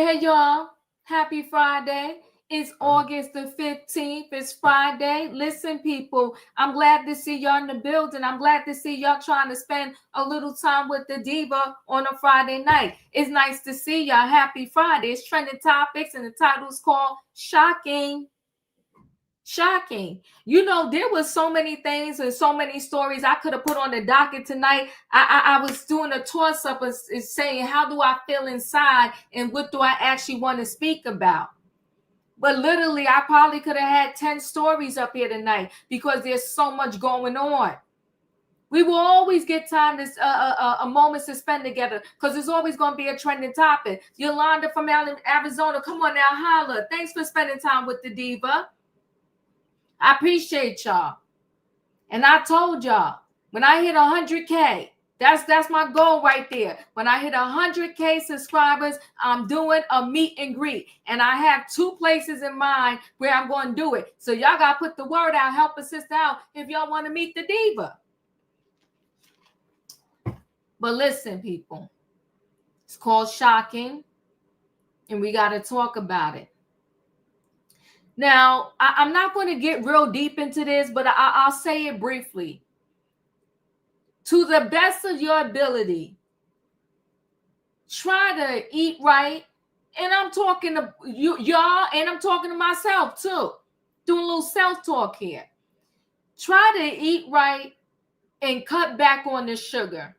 Hey, y'all. Happy Friday. It's August the 15th. It's Friday. Listen, people, I'm glad to see y'all in the building. I'm glad to see y'all trying to spend a little time with the diva on a Friday night. It's nice to see y'all. Happy Friday. It's trending topics, and the title's called Shocking. Shocking. You know, there was so many things and so many stories I could have put on the docket tonight. I was doing a toss-up of saying, how do I feel inside and what do I actually want to speak about? But literally, I probably could have had 10 stories up here tonight because there's so much going on. We will always get time to a moments to spend together because there's always going to be a trending topic. Yolanda from Arizona, come on now, holla. Thanks for spending time with the diva. I appreciate y'all. And I told y'all, when I hit 100K, that's my goal right there. When I hit 100K subscribers, I'm doing a meet and greet. And I have 2 places in mind where I'm going to do it. So y'all got to put the word out, help a sister out if y'all want to meet the diva. But listen, people, it's called Shocking, and we got to talk about it. Now, I'm not going to get real deep into this, but I'll say it briefly. To the best of your ability, try to eat right. And I'm talking to y'all, and I'm talking to myself too. Doing a little self-talk here. Try to eat right and cut back on the sugar.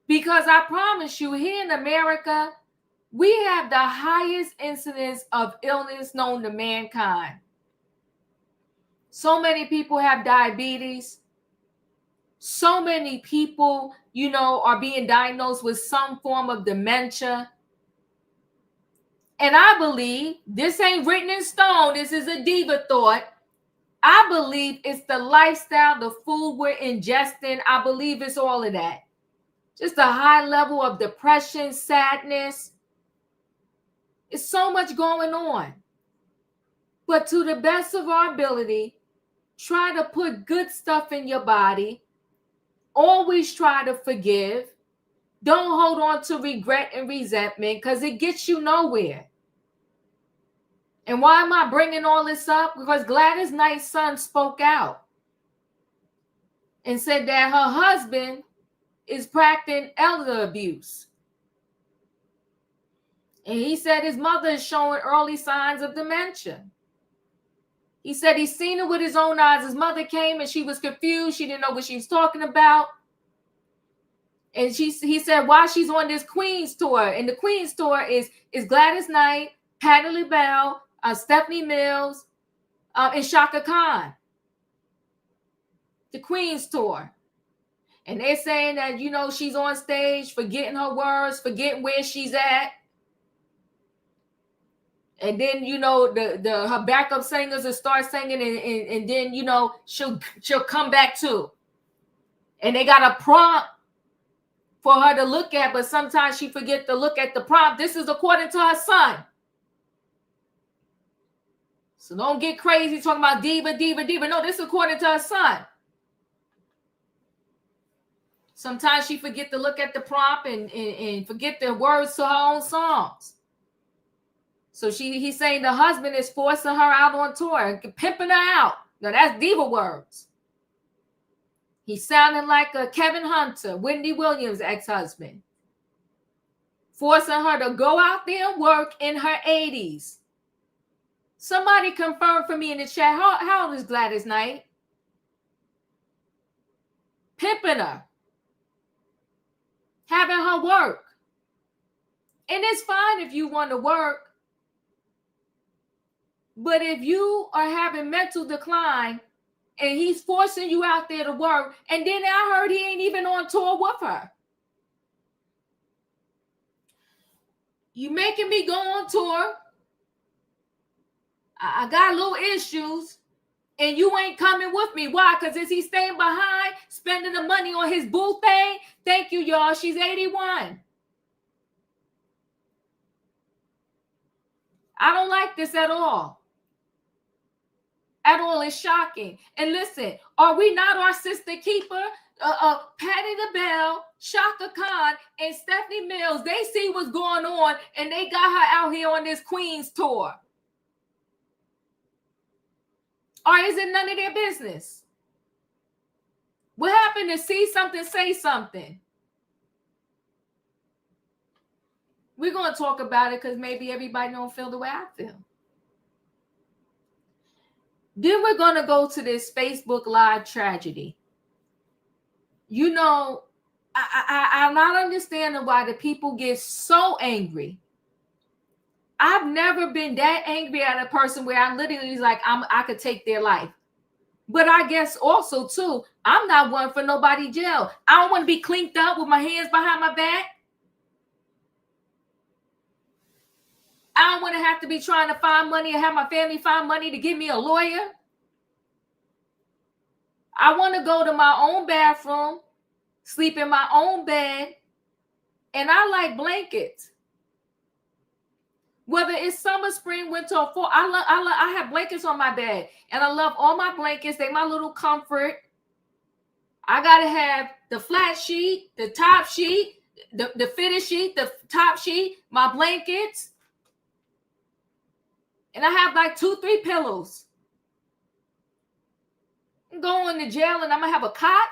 Because I promise you, here in America, we have the highest incidence of illness known to mankind. So many people have diabetes. So many people, are being diagnosed with some form of dementia. And I believe, this ain't written in stone, this is a diva thought. I believe it's the lifestyle, the food we're ingesting. I believe it's all of that. Just a high level of depression, sadness. It's so much going on. But to the best of our ability, try to put good stuff in your body. Always try to forgive. Don't hold on to regret and resentment because it gets you nowhere. And why am I bringing all this up? Because Gladys Knight's son spoke out and said that her husband is practicing elder abuse. And he said his mother is showing early signs of dementia. He said he's seen it with his own eyes. His mother came and she was confused. She didn't know what she was talking about. And he said, while she's on this Queen's tour, and the Queen's tour is Gladys Knight, Patti LaBelle, Stephanie Mills, and Shaka Khan. The Queen's tour. And they're saying that, she's on stage, forgetting her words, forgetting where she's at. And then, her backup singers will start singing and then, she'll come back too. And they got a prompt for her to look at, but sometimes she forgets to look at the prompt. This is according to her son. So don't get crazy talking about diva. No, this is according to her son. Sometimes she forgets to look at the prompt and forget the words to her own songs. So he's saying the husband is forcing her out on tour, pimping her out. Now that's diva words. He's sounding like a Kevin Hunter, Wendy Williams' ex-husband. Forcing her to go out there and work in her 80s. Somebody confirm for me in the chat, how old is Gladys Knight? Pimping her. Having her work. And it's fine if you want to work. But if you are having mental decline and he's forcing you out there to work, and then I heard he ain't even on tour with her. You making me go on tour. I got little issues, and you ain't coming with me. Why? Because is he staying behind, spending the money on his boo thing? Thank you, y'all. She's 81. I don't like this at all. At all. It's shocking. And listen, are we not our sister keeper? Patty LaBelle, Shaka Khan, and Stephanie Mills, they see what's going on, and they got her out here on this Queens tour. Or is it none of their business? What happened to see something, say something? We're going to talk about it because maybe everybody don't feel the way I feel. Then we're going to go to this Facebook Live tragedy. You know, I'm not understanding why the people get so angry. I've never been that angry at a person where I literally was like, I could take their life. But I guess also, too, I'm not one for nobody jail. I don't want to be clinked up with my hands behind my back. I don't want to have to be trying to find money and have my family find money to give me a lawyer. I want to go to my own bathroom, sleep in my own bed, and I like blankets. Whether it's summer, spring, winter, or fall, I have blankets on my bed, and I love all my blankets. They my little comfort. I gotta have the flat sheet, the top sheet, the fitted sheet, the top sheet, my blankets, and I have like 2-3 pillows. I'm going to jail, and I'm gonna have a cot,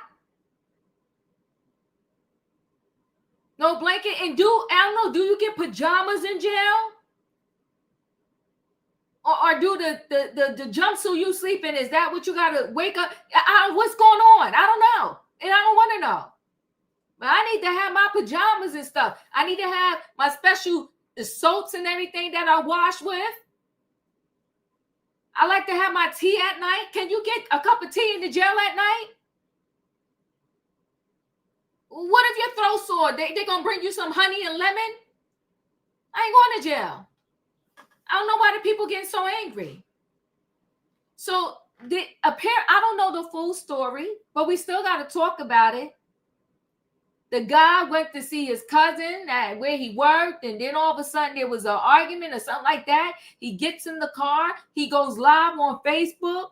no blanket, and I don't know. Do you get pajamas in jail? Or do the jumpsuit you sleep in, is that what you got to wake up? What's going on? I don't know. And I don't want to know. But I need to have my pajamas and stuff. I need to have my special soaps and everything that I wash with. I like to have my tea at night. Can you get a cup of tea in the jail at night? What if your throat's sore? They going to bring you some honey and lemon? I ain't going to jail. I don't know why the people getting so angry. So I don't know the full story, but we still got to talk about it. The guy went to see his cousin at where he worked, and then all of a sudden there was an argument or something like that. He gets in the car. He goes live on Facebook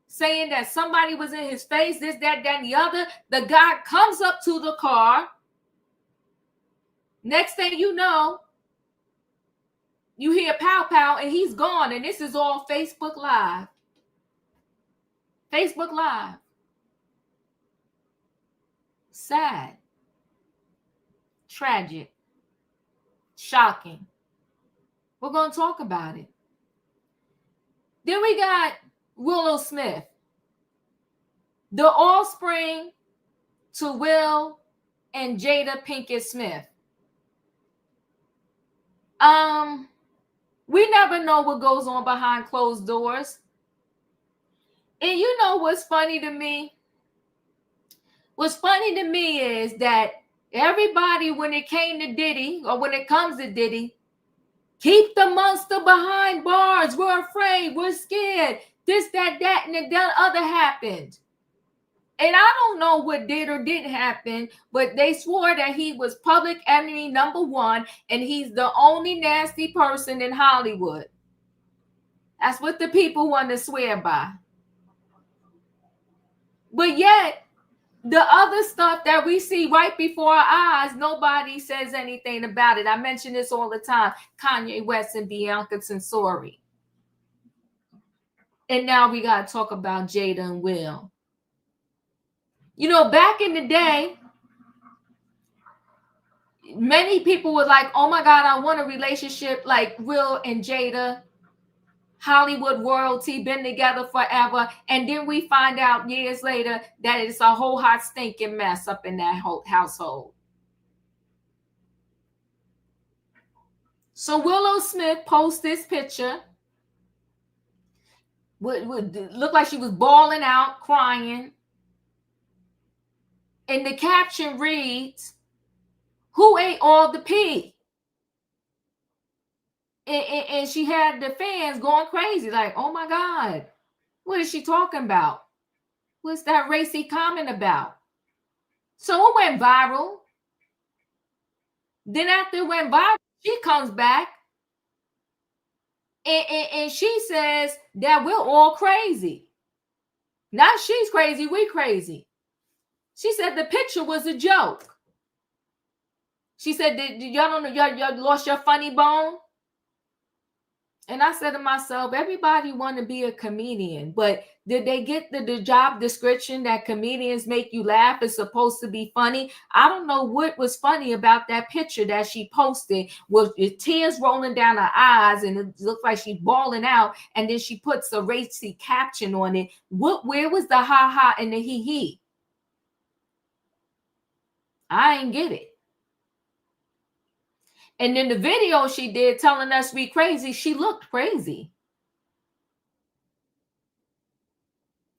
saying that somebody was in his face, this, that, and the other. The guy comes up to the car. Next thing you know, you hear pow pow, and he's gone. And this is all Facebook Live. Facebook Live. Sad. Tragic. Shocking. We're going to talk about it. Then we got Willow Smith, the offspring to Will and Jada Pinkett Smith. We never know what goes on behind closed doors. And you know what's funny to me? What's funny to me is that everybody, when it came to Diddy, or when it comes to Diddy, keep the monster behind bars. We're afraid. We're scared. This, that, and the other happened. And I don't know what did or didn't happen, but they swore that he was public enemy number 1, and he's the only nasty person in Hollywood. That's what the people want to swear by. But yet, the other stuff that we see right before our eyes, nobody says anything about it. I mention this all the time. Kanye West and Bianca Tensori. And now we got to talk about Jada and Will. You know, back in the day, many people were like, oh my God, I want a relationship like Will and Jada. Hollywood royalty, been together forever. And then we find out years later that it's a whole hot stinking mess up in that whole household. So Willow Smith posts this picture. Would look like she was bawling out, crying. And the caption reads, "Who ate all the pee?" And she had the fans going crazy, like, oh my God, what is she talking about? What's that racy comment about? So it went viral. Then after it went viral, she comes back and she says that we're all crazy. Not she's crazy, we crazy. She said the picture was a joke. She said, y'all don't know, y'all lost your funny bone? And I said to myself, everybody want to be a comedian, but did they get the job description that comedians make you laugh is supposed to be funny? I don't know what was funny about that picture that she posted with tears rolling down her eyes and it looks like she's bawling out. And then she puts a racy caption on it. Where was the ha and the he? I ain't get it. And then the video she did telling us we crazy, she looked crazy.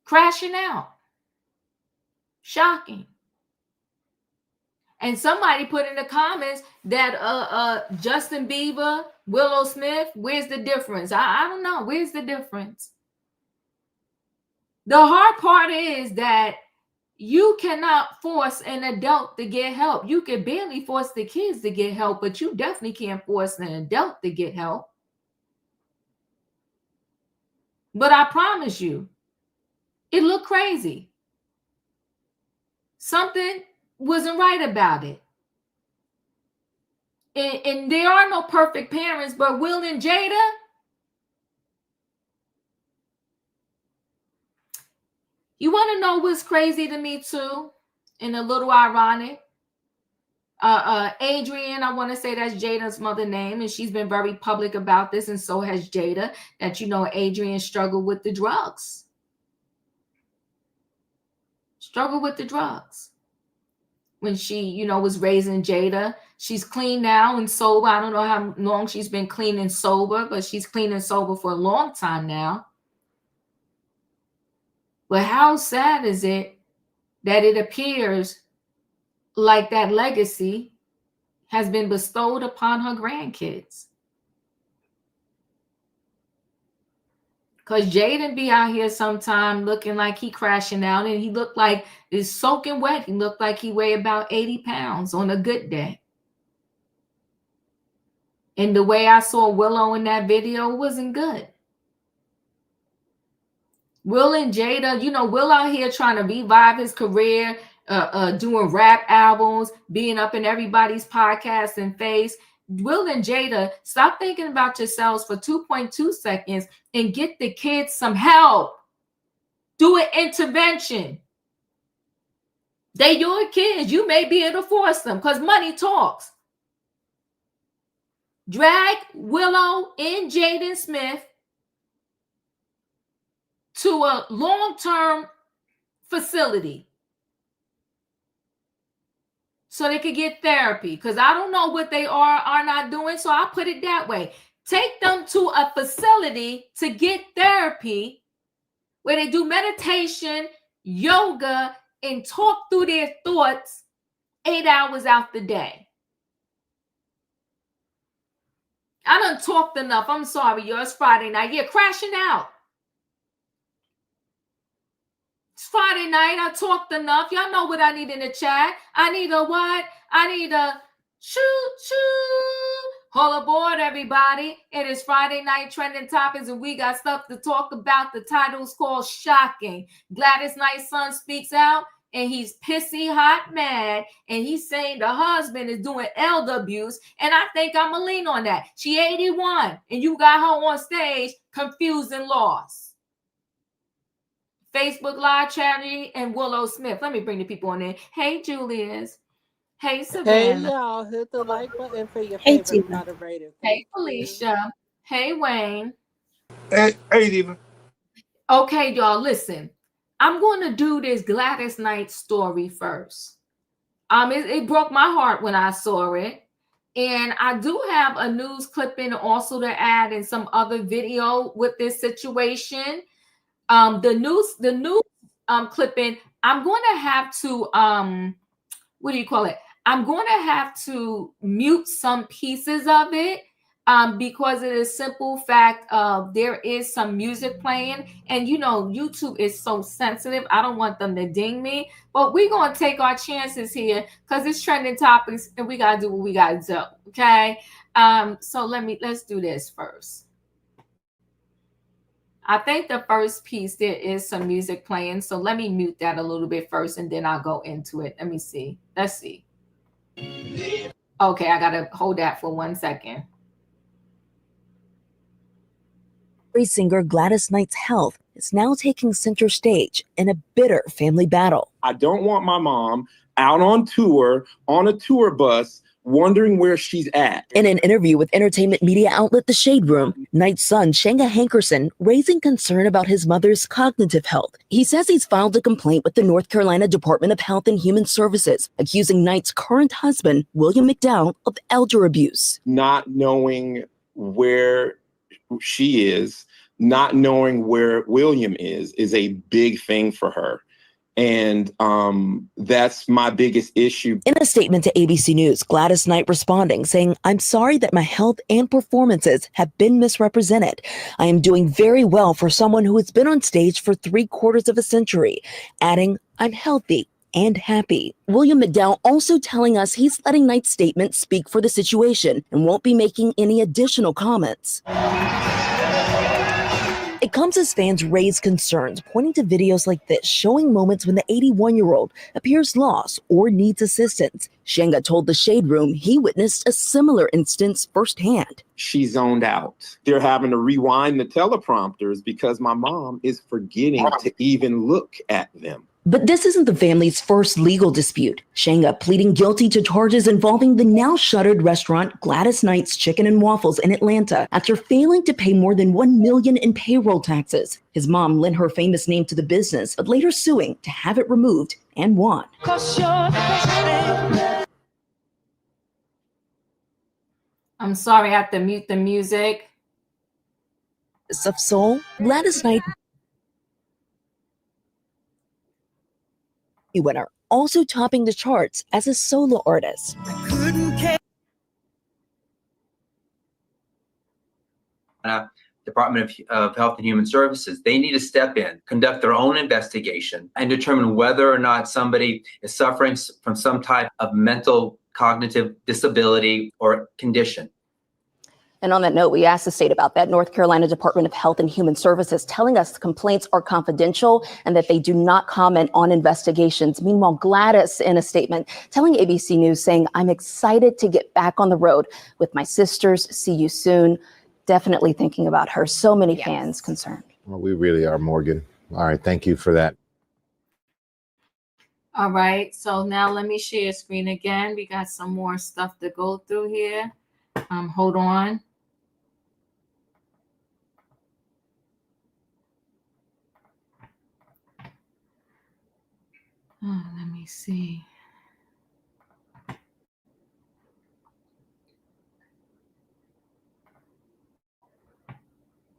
Crashing out. Shocking. And somebody put in the comments that Justin Bieber, Willow Smith, where's the difference? I don't know. Where's the difference? The hard part is that you cannot force an adult to get help. You can barely force the kids to get help, but you definitely can't force an adult to get help. But I promise you, it looked crazy. Something wasn't right about it. And there are no perfect parents, but Will and Jada, you want to know what's crazy to me too, and a little ironic? Adrian, I want to say that's Jada's mother's name, and she's been very public about this, and so has Jada, that, you know, Adrian struggled with the drugs. When she, you know, was raising Jada. She's clean now and sober. I don't know how long she's been clean and sober, but she's clean and sober for a long time now. But how sad is it that it appears like that legacy has been bestowed upon her grandkids? Because Jaden be out here sometime looking like he crashing out, and he looked like he's soaking wet. He looked like he weighed about 80 pounds on a good day. And the way I saw Willow in that video wasn't good. Will and Jada, you know, Will out here trying to revive his career, doing rap albums, being up in everybody's podcast and face. Will and Jada, stop thinking about yourselves for 2.2 seconds and get the kids some help. Do an intervention. They your kids. You may be able to force them because money talks. Drag Willow and Jaden Smith to a long-term facility so they could get therapy, because I don't know what they are not doing, so I'll put it that way. Take them to a facility to get therapy where they do meditation, yoga, and talk through their thoughts 8 hours out the day. I done talked enough. I'm sorry, yo. It's Friday night. Yeah, crashing out. It's Friday night. I talked enough. Y'all know what I need in the chat. I need a what? I need a choo-choo. All aboard, everybody. It is Friday night trending topics, and we got stuff to talk about. The title's called Shocking. Gladys Knight's son speaks out, and he's pissy, hot, mad, and he's saying the husband is doing elder abuse, and I think I'm going to lean on that. She 81, and you got her on stage confused and lost. Facebook Live Charity and Willow Smith. Let me bring the people on in. Hey, Julius. Hey, Savannah. Hey, y'all. Hit the like button for your favorite moderator. Hey, Felicia. Hey, Wayne. Hey, Diva. Okay, y'all, listen. I'm going to do this Gladys Knight story first. It broke my heart when I saw it. And I do have a news clipping also to add and some other video with this situation. The news clipping, I'm going to have to, what do you call it? I'm going to have to mute some pieces of it because it is simple fact there is some music playing, and you know, YouTube is so sensitive. I don't want them to ding me, but we're going to take our chances here because it's trending topics and we got to do what we got to do. Okay. So let's do this first. I think the first piece there is some music playing. So let me mute that a little bit first and then I'll go into it. Let me see. Let's see. Okay, I gotta hold that for 1 second. Singer Gladys Knight's health is now taking center stage in a bitter family battle. I don't want my mom out on tour, on a tour bus, wondering where she's at. In an interview with entertainment media outlet The Shade Room, Knight's son, Shanga Hankerson, raising concern about his mother's cognitive health. He says he's filed a complaint with the North Carolina Department of Health and Human Services, accusing Knight's current husband, William McDowell, of elder abuse. Not knowing where she is, not knowing where William is a big thing for her. And that's my biggest issue. In a statement to ABC News, Gladys Knight responding, saying, "I'm sorry that my health and performances have been misrepresented. I am doing very well for someone who has been on stage for 3/4 of a century," adding, "I'm healthy and happy." William McDowell also telling us he's letting Knight's statement speak for the situation and won't be making any additional comments. It comes as fans raise concerns, pointing to videos like this showing moments when the 81-year-old appears lost or needs assistance. Shanga told The Shade Room he witnessed a similar instance firsthand. She zoned out. They're having to rewind the teleprompters because my mom is forgetting to even look at them. But this isn't the family's first legal dispute. Shanga pleading guilty to charges involving the now shuttered restaurant Gladys Knight's Chicken and Waffles in Atlanta after failing to pay more than $1 million in payroll taxes. His mom lent her famous name to the business, but later suing to have it removed and won. I'm sorry, I have to mute the music. Of soul, Gladys Knight winner, also topping the charts as a solo artist. Department of Health and Human Services, they need to step in, conduct their own investigation, and determine whether or not somebody is suffering from some type of mental cognitive disability or condition. And on that note, we asked the state about that. North Carolina Department of Health and Human Services telling us the complaints are confidential and that they do not comment on investigations. Meanwhile, Gladys in a statement telling ABC News saying, "I'm excited to get back on the road with my sisters. See you soon." Definitely thinking about her. So many fans concerned. Well, we really are, Morgan. All right. Thank you for that. All right. So now let me share screen again. We got some more stuff to go through here. Hold on. Oh, let me see.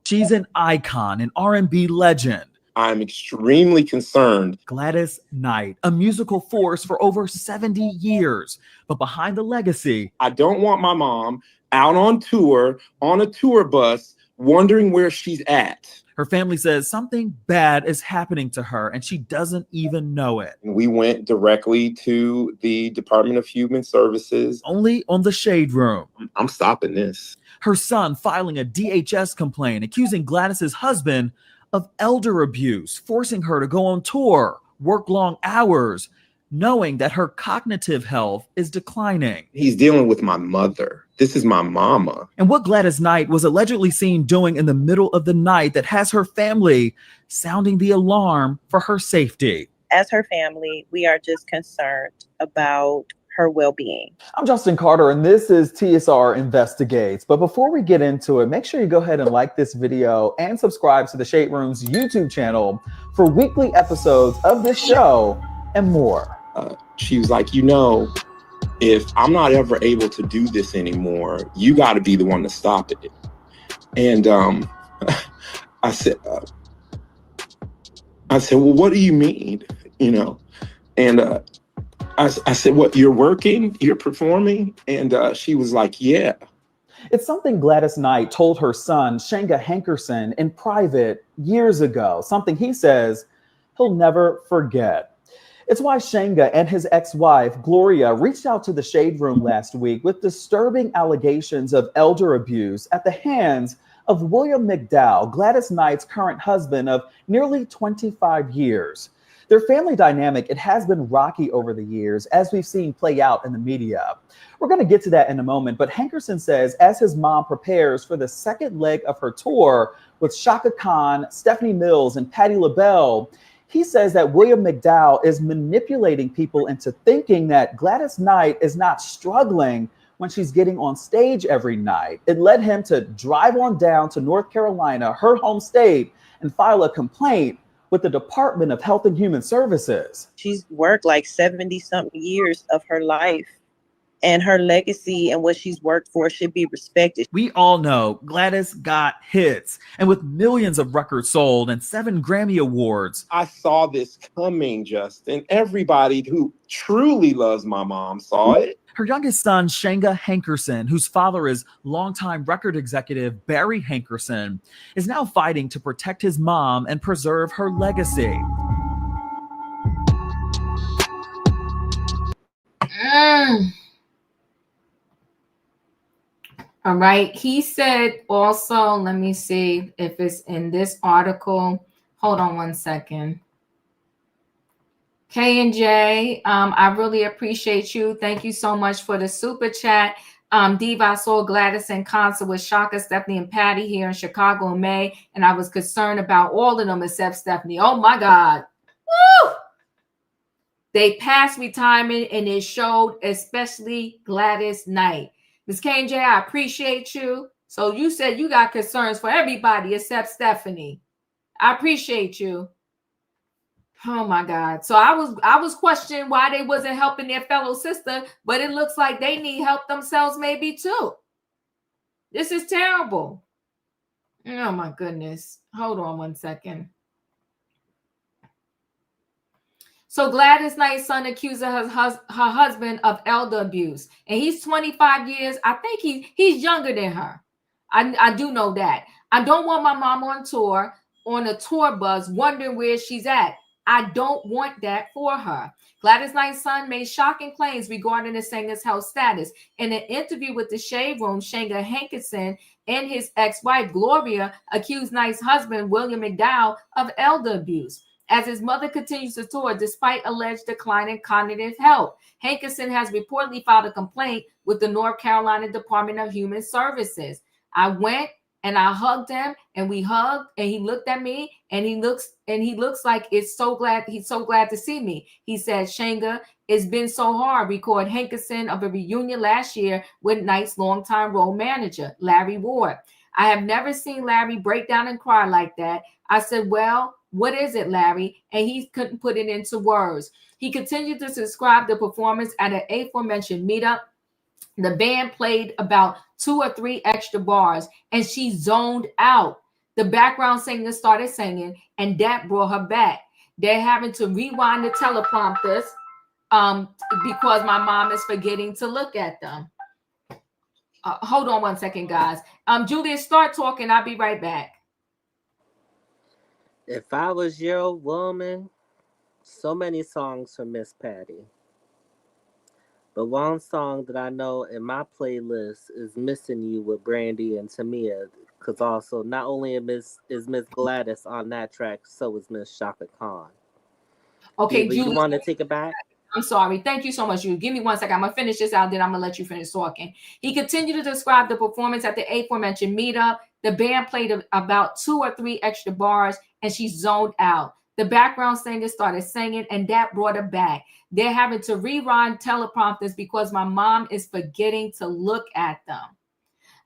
She's an icon, an R&B legend. I'm extremely concerned. Gladys Knight, a musical force for over 70 years. But behind the legacy, I don't want my mom out on tour, on a tour bus, wondering where she's at. her family says something bad is happening to her and she doesn't even know it. We went directly to the Department of Human Services. Only on The Shade Room. I'm stopping this. Her son filing a DHS complaint accusing Gladys's husband of elder abuse, forcing her to go on tour, work long hours, knowing that her cognitive health is declining. He's dealing with my mother. This is my mama. And what Gladys Knight was allegedly seen doing in the middle of the night that has her family sounding the alarm for her safety. As her family, we are just concerned about her well-being. I'm Justin Carter, and this is TSR Investigates. But before we get into it, make sure you go ahead and like this video and subscribe to the Shade Room's YouTube channel for weekly episodes of this show and more. She was like, you know, if I'm not ever able to do this anymore, you got to be the one to stop it. And I said, well, what do you mean? You know, and I said, what, you're working, you're performing? And she was like, yeah. It's something Gladys Knight told her son, Shanga Hankerson, in private years ago, something he says he'll never forget. It's why Shanga and his ex-wife, Gloria, reached out to the Shade Room last week with disturbing allegations of elder abuse at the hands of William McDowell, Gladys Knight's current husband of nearly 25 years. Their family dynamic, it has been rocky over the years, as we've seen play out in the media. We're going to get to that in a moment, but Hankerson says as his mom prepares for the second leg of her tour with Shaka Khan, Stephanie Mills, and Patti LaBelle, he says that William McDowell is manipulating people into thinking that Gladys Knight is not struggling when she's getting on stage every night. It led him to drive on down to North Carolina, her home state, and file a complaint with the Department of Health and Human Services. She's worked like 70-something years of her life, and her legacy and what she's worked for should be respected. We all know Gladys got hits, and with millions of records sold and 7 Grammy Awards. I saw this coming, Justin. Everybody who truly loves my mom saw it. Her youngest son, Shanga Hankerson, whose father is longtime record executive Barry Hankerson, is now fighting to protect his mom and preserve her legacy. All right. He said also, let me see if it's in this article. Hold on one second. K&J, I really appreciate you. Thank you so much for the super chat. Diva, I saw Gladys in concert with Shaka, Stephanie, and Patti here in Chicago in May, and I was concerned about all of them except Stephanie. Oh my God. Woo! They passed retirement and it showed, especially Gladys Knight. Ms. K&J, I appreciate you. So you said you got concerns for everybody except Stephanie. I appreciate you. Oh my God. So I was questioning why they wasn't helping their fellow sister, but it looks like they need help themselves maybe too. This is terrible. Oh my goodness. Hold on one second. So Gladys Knight's son accuses her husband of elder abuse, and he's 25 years. I think he's younger than her. I do know that. I don't want my mom on tour, on a tour bus, wondering where she's at. I don't want that for her. Gladys Knight's son made shocking claims regarding the singer's health status. In an interview with the Shade Room, Shanga Hankerson and his ex-wife, Gloria, accused Knight's husband, William McDowell, of elder abuse as his mother continues to tour despite alleged decline in cognitive health. Hankerson has reportedly filed a complaint with the North Carolina Department of Human Services. I went and I hugged him, and we hugged, and he looked at me, and he looks like he's so glad to see me. He said, Shanga, it's been so hard. Record Hankerson of a reunion last year with Knight's longtime role manager, Larry Ward. I have never seen Larry break down and cry like that. I said, well, what is it, Larry? And he couldn't put it into words. He continued to describe the performance at an aforementioned meetup. The band played about 2 or 3 extra bars, and she zoned out. The background singer started singing, and that brought her back. They're having to rewind the teleprompters because my mom is forgetting to look at them. Hold on one second, guys. Julius, start talking. I'll be right back. If I was your woman, so many songs from Miss Patti. But one song that I know in my playlist is Missing You with Brandy and Tamia. Because also, not only is Miss Gladys on that track, so is Miss Shaka Khan. Okay, Julie, you want to take it back? I'm sorry. Thank you so much. You give me 1 second. I'm going to finish this out, then I'm going to let you finish talking. He continued to describe the performance at the aforementioned meetup. The band played about 2 or 3 extra bars, and she zoned out. The background singer started singing, and that brought her back. They're having to rewind teleprompters because my mom is forgetting to look at them.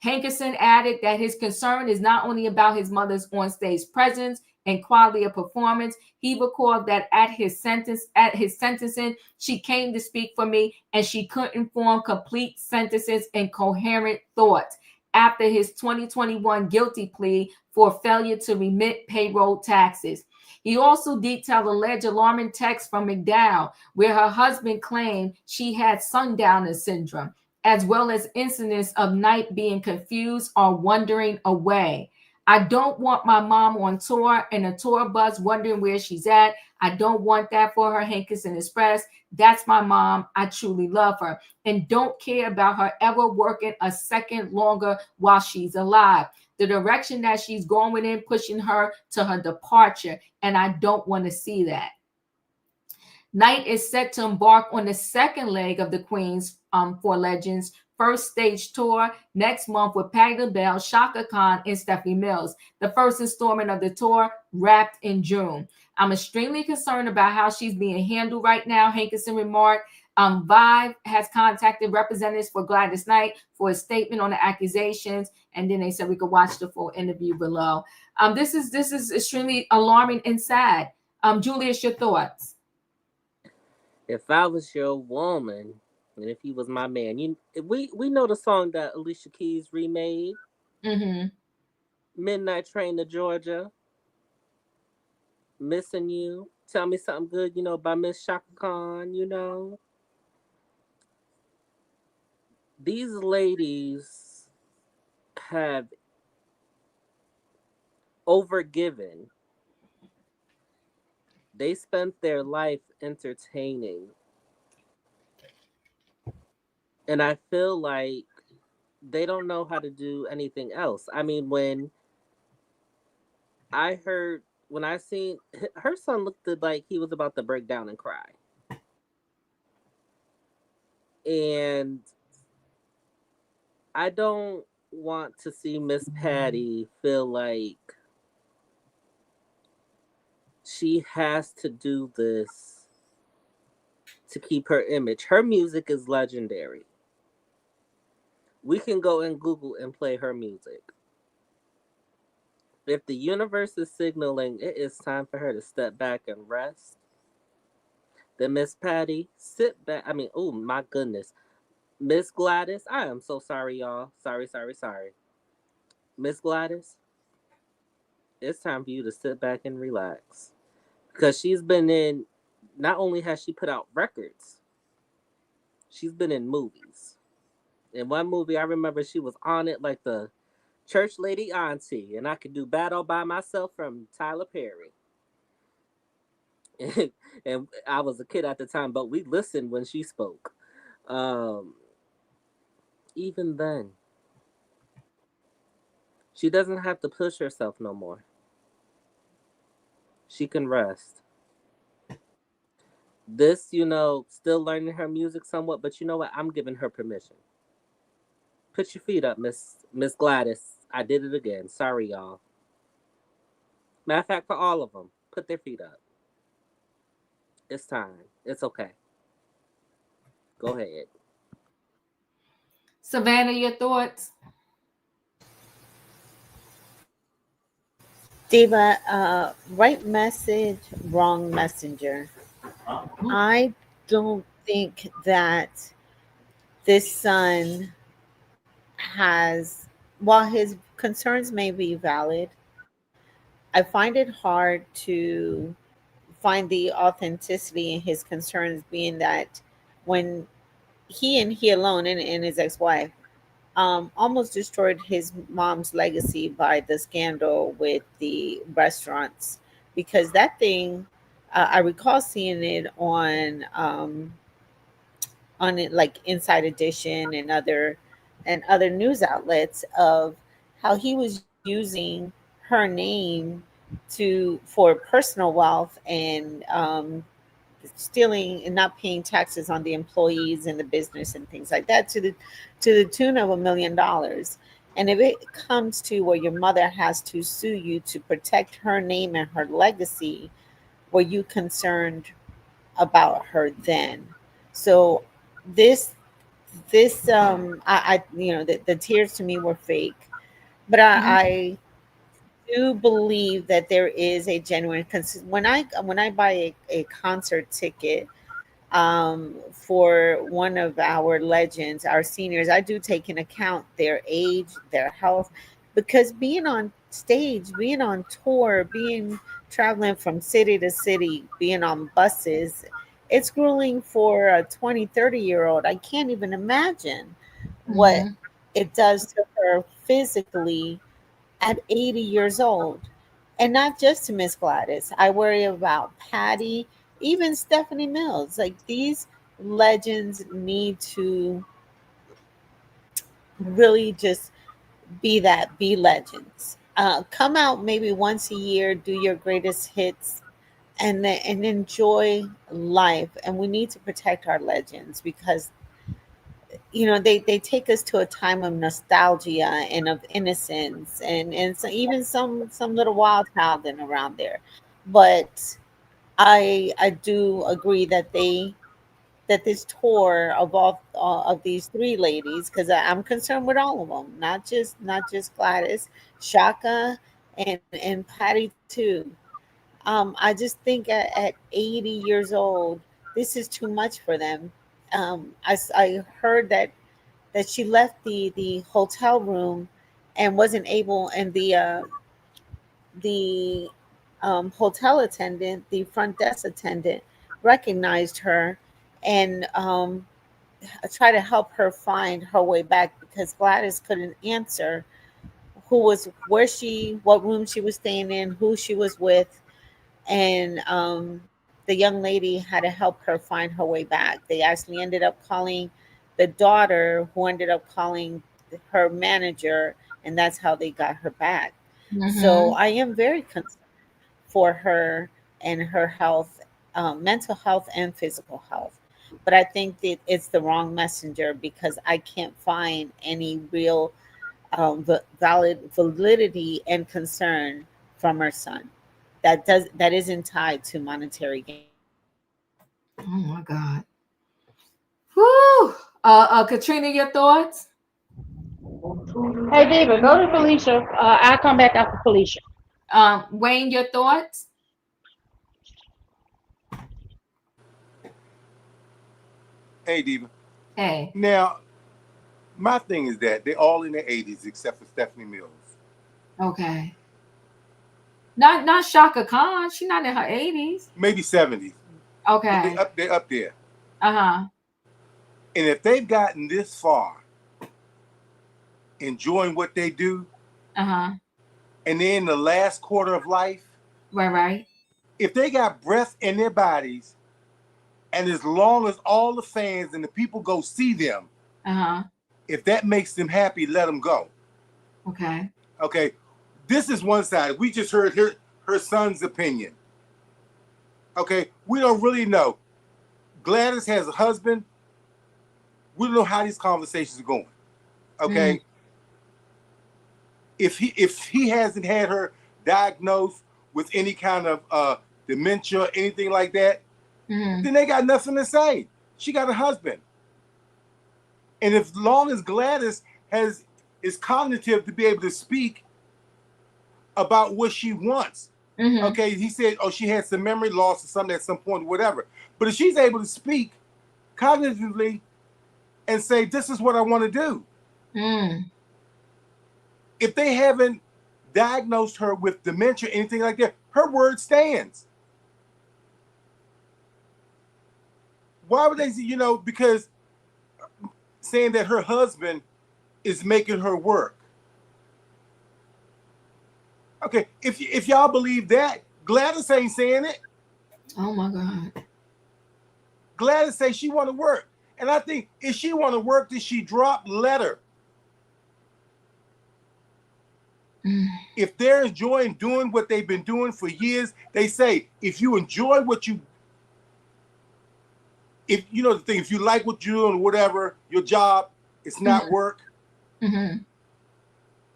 Hankerson added that his concern is not only about his mother's on-stage presence and quality of performance. He recalled that at his sentencing, she came to speak for me, and she couldn't form complete sentences and coherent thoughts after his 2021 guilty plea for failure to remit payroll taxes. He also detailed alleged alarming texts from McDowell, where her husband claimed she had sundowner syndrome, as well as incidents of Knight being confused or wandering away. I don't want my mom on tour in a tour bus wondering where she's at. I don't want that for her, Hankerson expressed. That's my mom. I truly love her and don't care about her ever working a second longer while she's alive. the direction that she's going in, pushing her to her departure. And I don't want to see that. Knight is set to embark on the second leg of the Queen's Four Legends first stage tour next month with Patti LaBelle, Shaka Khan, and Stephanie Mills. The first installment of the tour wrapped in June. I'm extremely concerned about how she's being handled right now, Hankerson remarked. Vive has contacted representatives for Gladys Knight for a statement on the accusations, and then they said we could watch the full interview below. This is extremely alarming and sad. Julius, your thoughts? If I was your woman, and if he was my man, we know the song that Alicia Keys remade, Midnight Train to Georgia, Missing You, Tell Me Something Good, by Miss Shaka Khan, These ladies have overgiven. They spent their life entertaining. And I feel like they don't know how to do anything else. I mean, when I seen her son looked like he was about to break down and cry. And I don't want to see Miss Patty feel like she has to do this to keep her image. Her music is legendary. We can go and Google and play her music. If the universe is signaling it is time for her to step back and rest, then Miss Patty, sit back. I mean, oh my goodness. Miss Gladys, I am so sorry, y'all. Sorry. Miss Gladys, it's time for you to sit back and relax. Because she's been not only has she put out records, she's been in movies. In one movie, I remember she was on it like the church lady auntie, and I could do Bad All By Myself from Tyler Perry. And I was a kid at the time, but we listened when she spoke. Even then, she doesn't have to push herself no more. She can rest. This, still learning her music somewhat, but you know what? I'm giving her permission. Put your feet up, Miss Gladys. I did it again. Sorry, y'all. Matter of fact, for all of them, put their feet up. It's time. It's okay. Go ahead. Savannah, your thoughts? Diva, right message, wrong messenger. I don't think that this son while his concerns may be valid, I find it hard to find the authenticity in his concerns, being that when he alone and his ex-wife almost destroyed his mom's legacy by the scandal with the restaurants, because that thing, I recall seeing it on it like Inside Edition and other news outlets of how he was using her name for personal wealth and stealing and not paying taxes on the employees and the business and things like that to the tune of $1 million. And if it comes to where your mother has to sue you to protect her name and her legacy, were you concerned about her then? So this the tears to me were fake, but I do believe that there is a genuine when I buy a concert ticket for one of our legends, our seniors, I do take into account their age, their health, because being on stage, being on tour, traveling from city to city, being on buses, it's grueling for a 20, 30-year-old. I can't even imagine what it does to her physically at 80 years old. And not just to Miss Gladys. I worry about Patty, even Stephanie Mills. Like, these legends need to really just be legends. Come out maybe once a year, do your greatest hits, and enjoy life. And we need to protect our legends because they take us to a time of nostalgia and of innocence, and so even some little wild child in around there. But I do agree that this tour of all of these three ladies, because I'm concerned with all of them, not just Gladys, Shaka, and Patty too. I just think at 80 years old, this is too much for them. I heard that she left the hotel room and wasn't able, and the hotel attendant, the front desk attendant, recognized her and tried to help her find her way back because Gladys couldn't answer what room she was staying in, who she was with, and the young lady had to help her find her way back. They actually ended up calling the daughter, who ended up calling her manager, and that's how they got her back. So I am very concerned for her and her health, mental health and physical health. But I think that it's the wrong messenger because I can't find any real valid validity and concern from her son that isn't tied to monetary gain. Oh my God. Whew. Katrina, your thoughts? Hey, David, go to Felicia. I'll come back after Felicia. Wayne, your thoughts? Hey, Diva. Hey. Now, my thing is that they're all in their 80s except for Stephanie Mills. Okay. Not Shaka Khan. She's not in her 80s. Maybe 70s. Okay. They're up there. Uh-huh. And if they've gotten this far, enjoying what they do, uh-huh, and they're in the last quarter of life, right. If they got breath in their bodies, and as long as all the fans and the people go see them, uh-huh, if that makes them happy, let them go. Okay. Okay. This is one side. We just heard her son's opinion. Okay. We don't really know. Gladys has a husband. We don't know how these conversations are going. Okay. If he hasn't had her diagnosed with any kind of dementia, anything like that, then they got nothing to say. She got a husband. And as long as Gladys is cognitive to be able to speak about what she wants. Okay, he said, she had some memory loss or something at some point, whatever. But if she's able to speak cognitively and say, this is what I want to do. If they haven't diagnosed her with dementia, anything like that, her word stands. Why would they, because saying that her husband is making her work. Okay, if y'all believe that, Gladys ain't saying it. Oh my God. Gladys say she want to work. And I think if she want to work, then she drop letter. If they're enjoying doing what they've been doing for years, they say, if you enjoy what you, if you know the thing, if you like what you're doing or whatever, your job, it's not work.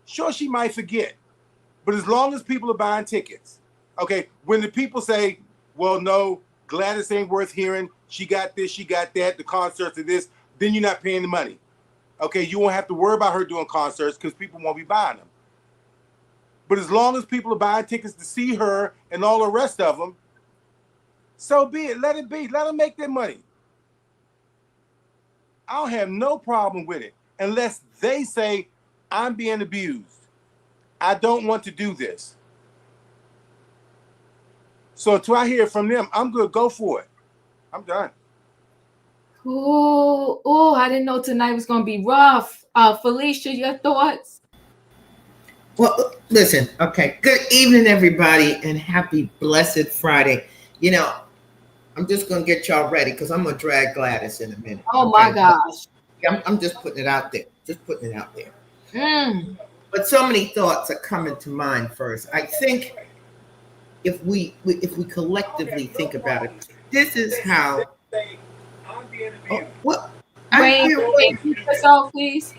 Sure, she might forget. But as long as people are buying tickets, okay, when the people say, well, no, Gladys ain't worth hearing, she got this, she got that, the concerts are this, then you're not paying the money. Okay, you won't have to worry about her doing concerts because people won't be buying them. But as long as people are buying tickets to see her and all the rest of them, so be it. Let it be. Let them make their money. I don't have no problem with it unless they say, I'm being abused. I don't want to do this. So until I hear from them, I'm good. Go for it. I'm done. Oh, I didn't know tonight was going to be rough. Felicia, your thoughts? Well, listen, okay. Good evening, everybody, and happy blessed Friday. I'm just going to get y'all ready because I'm going to drag Gladys in a minute. Oh, my gosh. I'm just putting it out there. But so many thoughts are coming to mind first. I think if we collectively think about it, this is how. Oh, what? Wait, yourself, please.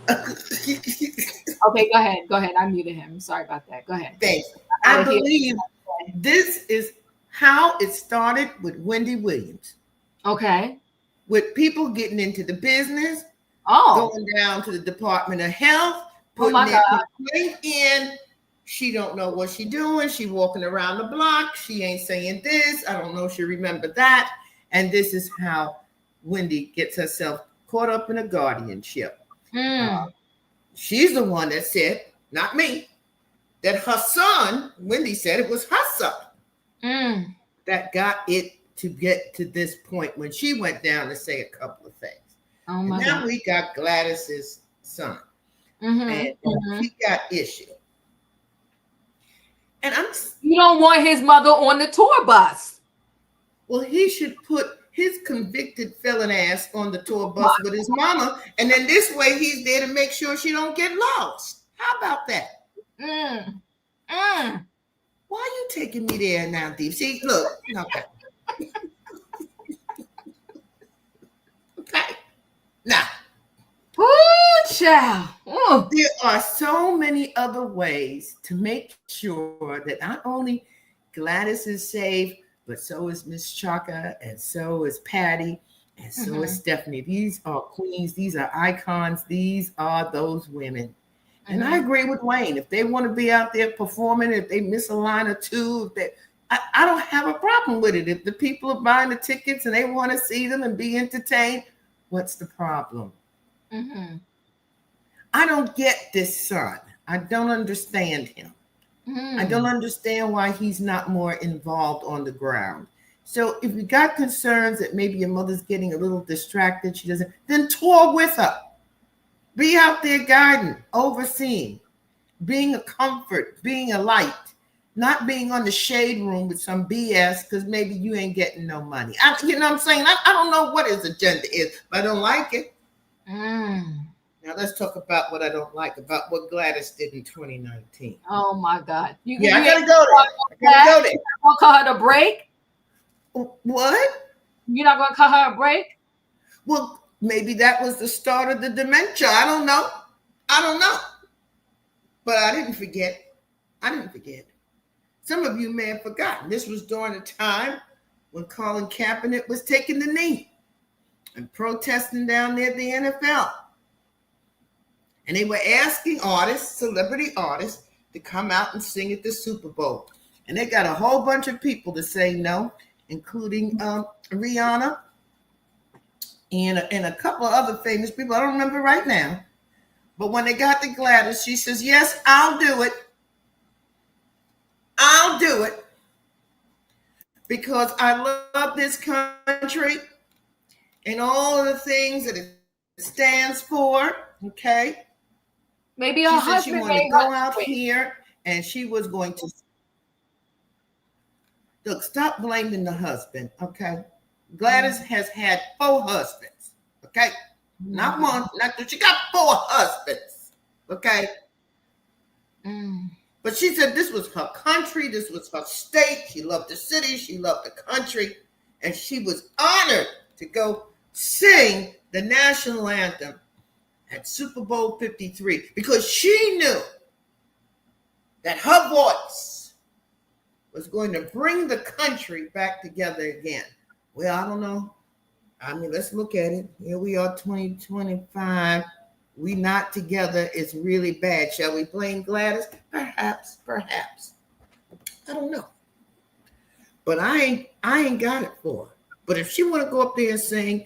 Okay, go ahead. Go ahead. I muted him. Sorry about that. Go ahead. Thanks. I believe this is how it started with Wendy Williams. Okay. With people getting into the business, going down to the Department of Health, putting their complaint in. She don't know what she doing. She walking around the block. She ain't saying this. I don't know if she remember that. And this is how Wendy gets herself caught up in a guardianship. She's the one that said, not me, that her son, Wendy said it was her son that got it to get to this point when she went down to say a couple of things. Oh my now God. we got Gladys's son, and he got issue. And you don't want his mother on the tour bus. Well, he should put his convicted felon ass on the tour bus with his mama, and then this way he's there to make sure she don't get lost. How about that? Why are you taking me there now, Deep? See, look, okay. Okay. Now, child. There are so many other ways to make sure that not only Gladys is safe, but so is Miss Chaka, and so is Patty, and so is Stephanie. These are queens. These are icons. These are those women. And I agree with Wayne. If they want to be out there performing, if they miss a line or two, I don't have a problem with it. If the people are buying the tickets and they want to see them and be entertained, what's the problem? I don't get this son. I don't understand him. I don't understand why he's not more involved on the ground. So if you got concerns that maybe your mother's getting a little distracted, she doesn't, then tour with her. Be out there guiding, overseeing, being a comfort, being a light, not being on the shade room with some BS because maybe you ain't getting no money. You know what I'm saying? I don't know what his agenda is, but I don't like it. Now let's talk about what I don't like about what Gladys did in 2019. Oh my God! I gotta go there. I gotta go there. You're not gonna cut her a break? What? You're not gonna cut her a break? Well, maybe that was the start of the dementia. I don't know. But I didn't forget. Some of you may have forgotten. This was during a time when Colin Kaepernick was taking the knee and protesting down there at the NFL. And they were asking artists, celebrity artists, to come out and sing at the Super Bowl. And they got a whole bunch of people to say no, including Rihanna and a couple of other famous people. I don't remember right now. But when they got to Gladys, she says, yes, I'll do it. I'll do it. Because I love this country and all of the things that it stands for. Okay. Maybe her husband she wanted to go out here and she was going to look. Stop blaming the husband, okay? Gladys has had 4 husbands, okay? Not one, not two. She got 4 husbands, okay? But she said this was her country, this was her state. She loved the city, she loved the country, and she was honored to go sing the national anthem at Super Bowl 53 because she knew that her voice was going to bring the country back together again. Well, I don't know. I mean, let's look at it. Here we are, 2025. We not together. It's really bad. Shall we blame Gladys? Perhaps. I don't know. But I ain't got it for her. But if she want to go up there and sing,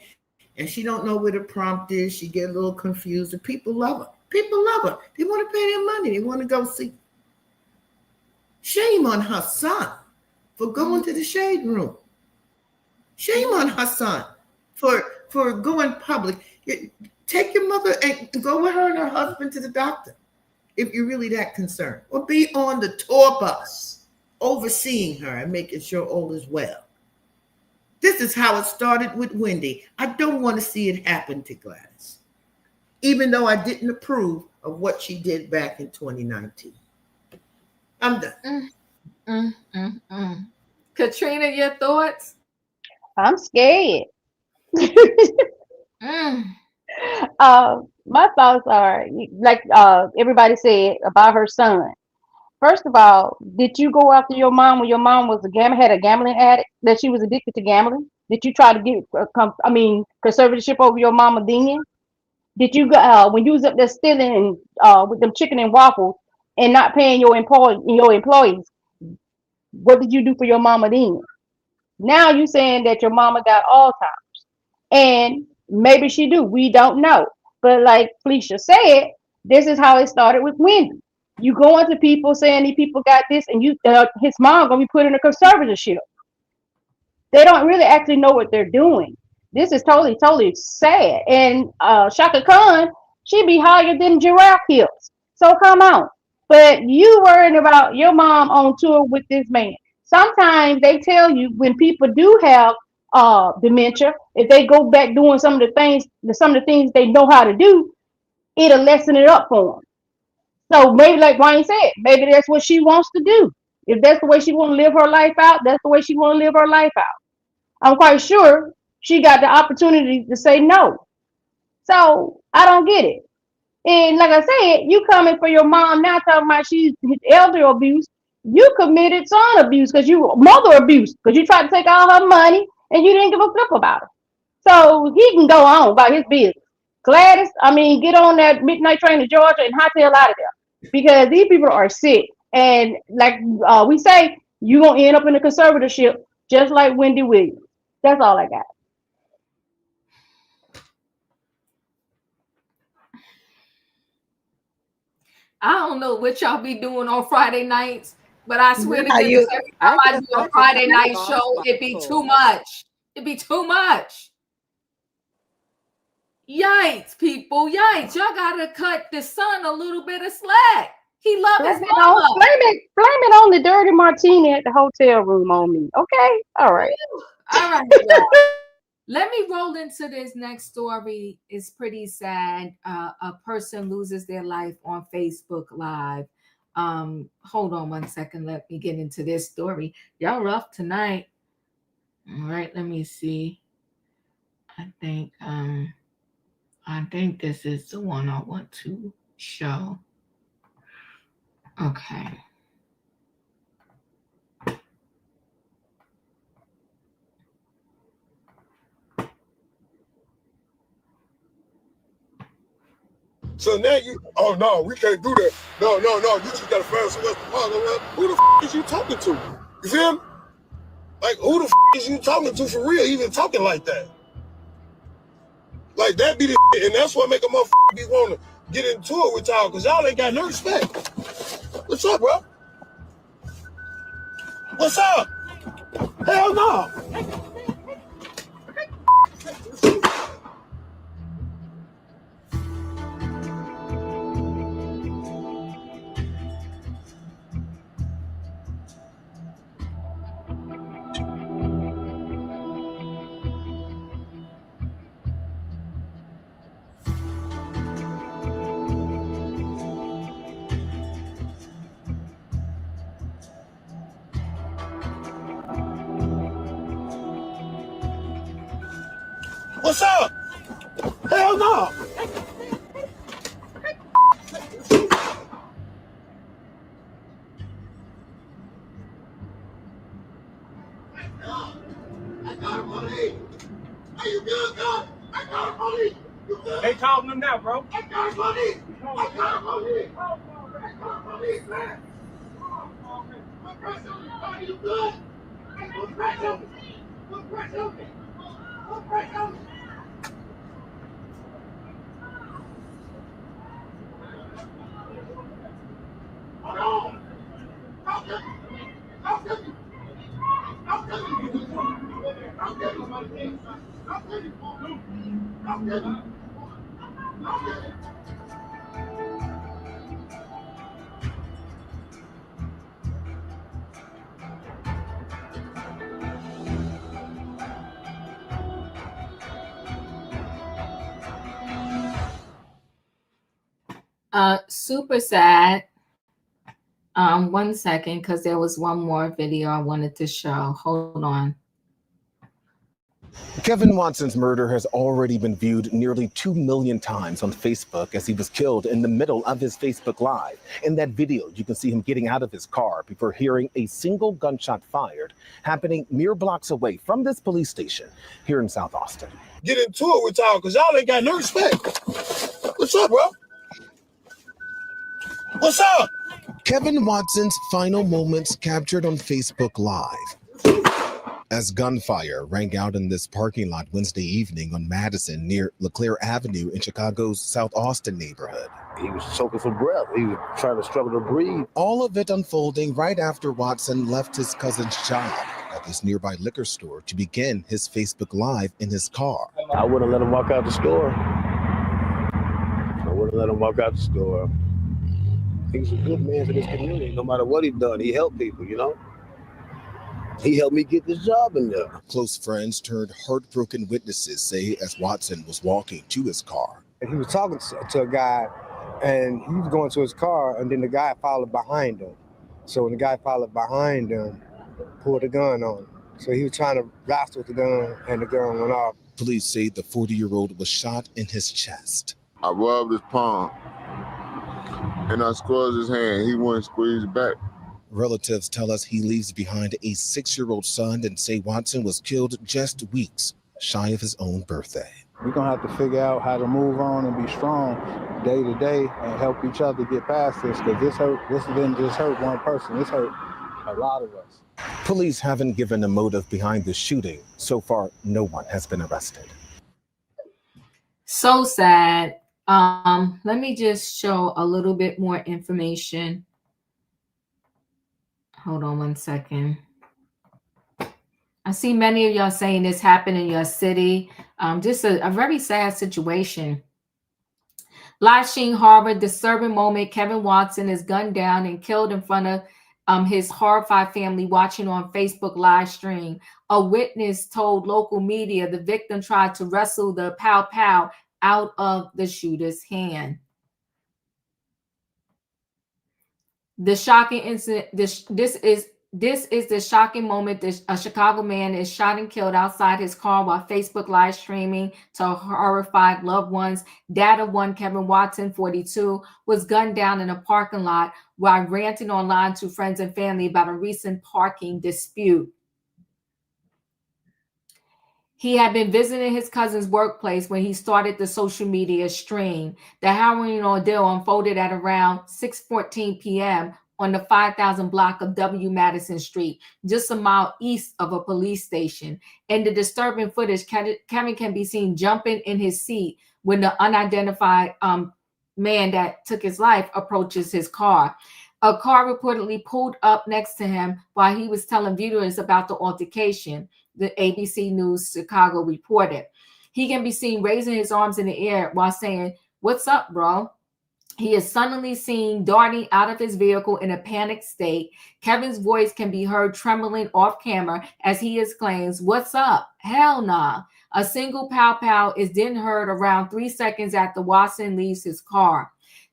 and she don't know where the prompt is, she get a little confused. The people love her. People love her. They want to pay their money. They want to go see. Shame on her son for going to the shade room. Shame on her son for going public. Take your mother and go with her and her husband to the doctor if you're really that concerned. Or be on the tour bus overseeing her and making sure all is well. This is how it started with Wendy. I don't want to see it happen to Gladys. even though I didn't approve of what she did back in 2019. I'm done. Katrina, your thoughts? I'm scared. My thoughts are like everybody said about her son. First of all, did you go after your mom when your mom was had a gambling addict, that she was addicted to gambling? Did you try to get conservatorship over your mama then? Did you go when you was up there stealing with them chicken and waffles and not paying your employees? What did you do for your mama then? Now you saying that your mama got Alzheimer's, and maybe she do. We don't know. But like Felicia said, this is how it started with Wendy. You going to people saying these people got this, and his mom gonna be put in a conservatorship. They don't really actually know what they're doing. This is totally sad. And Shaka Khan, she be higher than giraffe hills. So come on. But you worrying about your mom on tour with this man. Sometimes they tell you when people do have dementia, if they go back doing some of the things they know how to do, it'll lessen it up for them. So maybe like Brian said, maybe that's what she wants to do. If that's the way she want to live her life out, that's the way she want to live her life out. I'm quite sure she got the opportunity to say no. So I don't get it. And like I said, you coming for your mom now talking about she's elder abuse. You committed son abuse because you mother abuse because you tried to take all her money and you didn't give a flip about it. So he can go on about his business. Gladys, get on that midnight train to Georgia and hightail out of there because these people are sick. And like we say, you're going to end up in a conservatorship just like Wendy Williams. That's all I got. I don't know what y'all be doing on Friday nights, but I swear to goodness, every time I do a Friday night show, it be too much. It be too much. Yikes, people. Yikes. Y'all gotta cut the son a little bit of slack. He loves his mama. Blame it on the dirty martini at the hotel room on me. Okay? All right. All right, y'all. Let me roll into this next story. It's pretty sad. A person loses their life on Facebook Live. Hold on one second. Let me get into this story. Y'all rough tonight. All right, let me see. I think this is the one I want to show. Okay. So now oh no, we can't do that. No, you just gotta find someone else to follow up. Who the is you talking to? You feel me? Like, who the is you talking to for real, even talking like that? Like, that be the and that's what make a motherfucker be wanting to get into it with y'all, because y'all ain't got no respect. What's up, bro? What's up? Hell no. What's up? Hell no. They calling them now, bro. I got money. I got money. I got money, man. What pressure? Are you good? What pressure? What pressure? What pressure? Hold on. Don't get me. Don't get me. Don't get me. Don't get me. Don't get me. Don't get me. Don't get me. Don't get me. Super sad. 1 second, because there was one more video I wanted to show. Hold on. Kevin Watson's murder has already been viewed nearly 2 million times on Facebook as he was killed in the middle of his Facebook Live. In that video, you can see him getting out of his car before hearing a single gunshot fired, happening mere blocks away from this police station here in South Austin. Get into it with y'all, because y'all ain't got no respect. What's up, bro? What's up? Kevin Watson's final moments captured on Facebook Live as gunfire rang out in this parking lot Wednesday evening on Madison near LeClaire Avenue in Chicago's South Austin neighborhood. He was choking for breath. He was trying to struggle to breathe. All of it unfolding right after Watson left his cousin's job at this nearby liquor store to begin his Facebook Live in his car. I wouldn't let him walk out the store. I wouldn't let him walk out the store. He's a good man for this community. No matter what he's done, he helped people, you know? He helped me get this job in there. Close friends turned heartbroken witnesses say as Watson was walking to his car. He was talking to a guy, and he was going to his car, and then the guy followed behind him. So when the guy followed behind him, pulled a gun on him. So he was trying to wrestle with the gun, and the gun went off. Police say the 40-year-old was shot in his chest. I rubbed his palm, and I squeezed his hand. He wouldn't squeeze back. Relatives tell us he leaves behind a 6-year-old son and say Watson was killed just weeks shy of his own birthday. We're going to have to figure out how to move on and be strong day to day and help each other get past this, because this didn't just hurt one person. This hurt a lot of us. Police haven't given a motive behind the shooting. So far, no one has been arrested. So sad. Let me just show a little bit more information. Hold on 1 second. I see many of y'all saying this happened in your city. Just a very sad situation. Lashing Harbor, disturbing moment. Kevin Watson is gunned down and killed in front of his horrified family watching on Facebook live stream. A witness told local media the victim tried to wrestle the pow out of the shooter's hand. The shocking incident, this is the shocking moment. A Chicago man is shot and killed outside his car while Facebook live streaming to horrified loved ones. Dad of one, Kevin Watson, 42, was gunned down in a parking lot while ranting online to friends and family about a recent parking dispute. He had been visiting his cousin's workplace when he started the social media stream. The harrowing ordeal unfolded at around 6:14 p.m. on the 5000 block of W. Madison Street, just a mile east of a police station. In the disturbing footage, Kevin can be seen jumping in his seat when the unidentified man that took his life approaches his car. A car reportedly pulled up next to him while he was telling viewers about the altercation, the ABC News Chicago reported. He can be seen raising his arms in the air while saying, "What's up, bro?" He is suddenly seen darting out of his vehicle in a panicked state. Kevin's voice can be heard trembling off camera as he exclaims, "What's up? Hell nah." A single pow is then heard around 3 seconds after Watson leaves his car.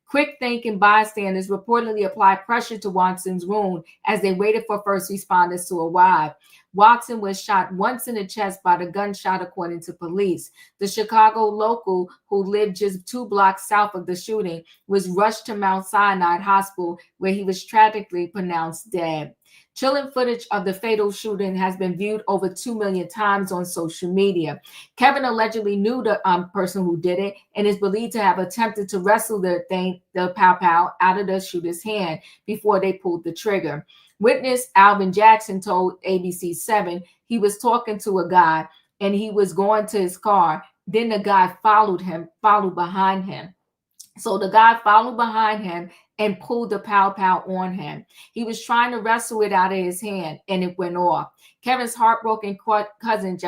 Quick thinking bystanders reportedly applied pressure to Watson's wound as they waited for first responders to arrive. Watson was shot once in the chest by the gunshot, according to police. The Chicago local, who lived just 2 blocks south of the shooting, was rushed to Mount Sinai Hospital, where he was tragically pronounced dead. Chilling footage of the fatal shooting has been viewed over 2 million times on social media. Kevin allegedly knew the person who did it and is believed to have attempted to wrestle the pow out of the shooter's hand before they pulled the trigger. Witness Alvin Jackson told ABC 7 he was talking to a guy and he was going to his car. Then the guy followed behind him. So the guy followed behind him and pulled the pow on him. He was trying to wrestle it out of his hand and it went off. Kevin's heartbroken cousin,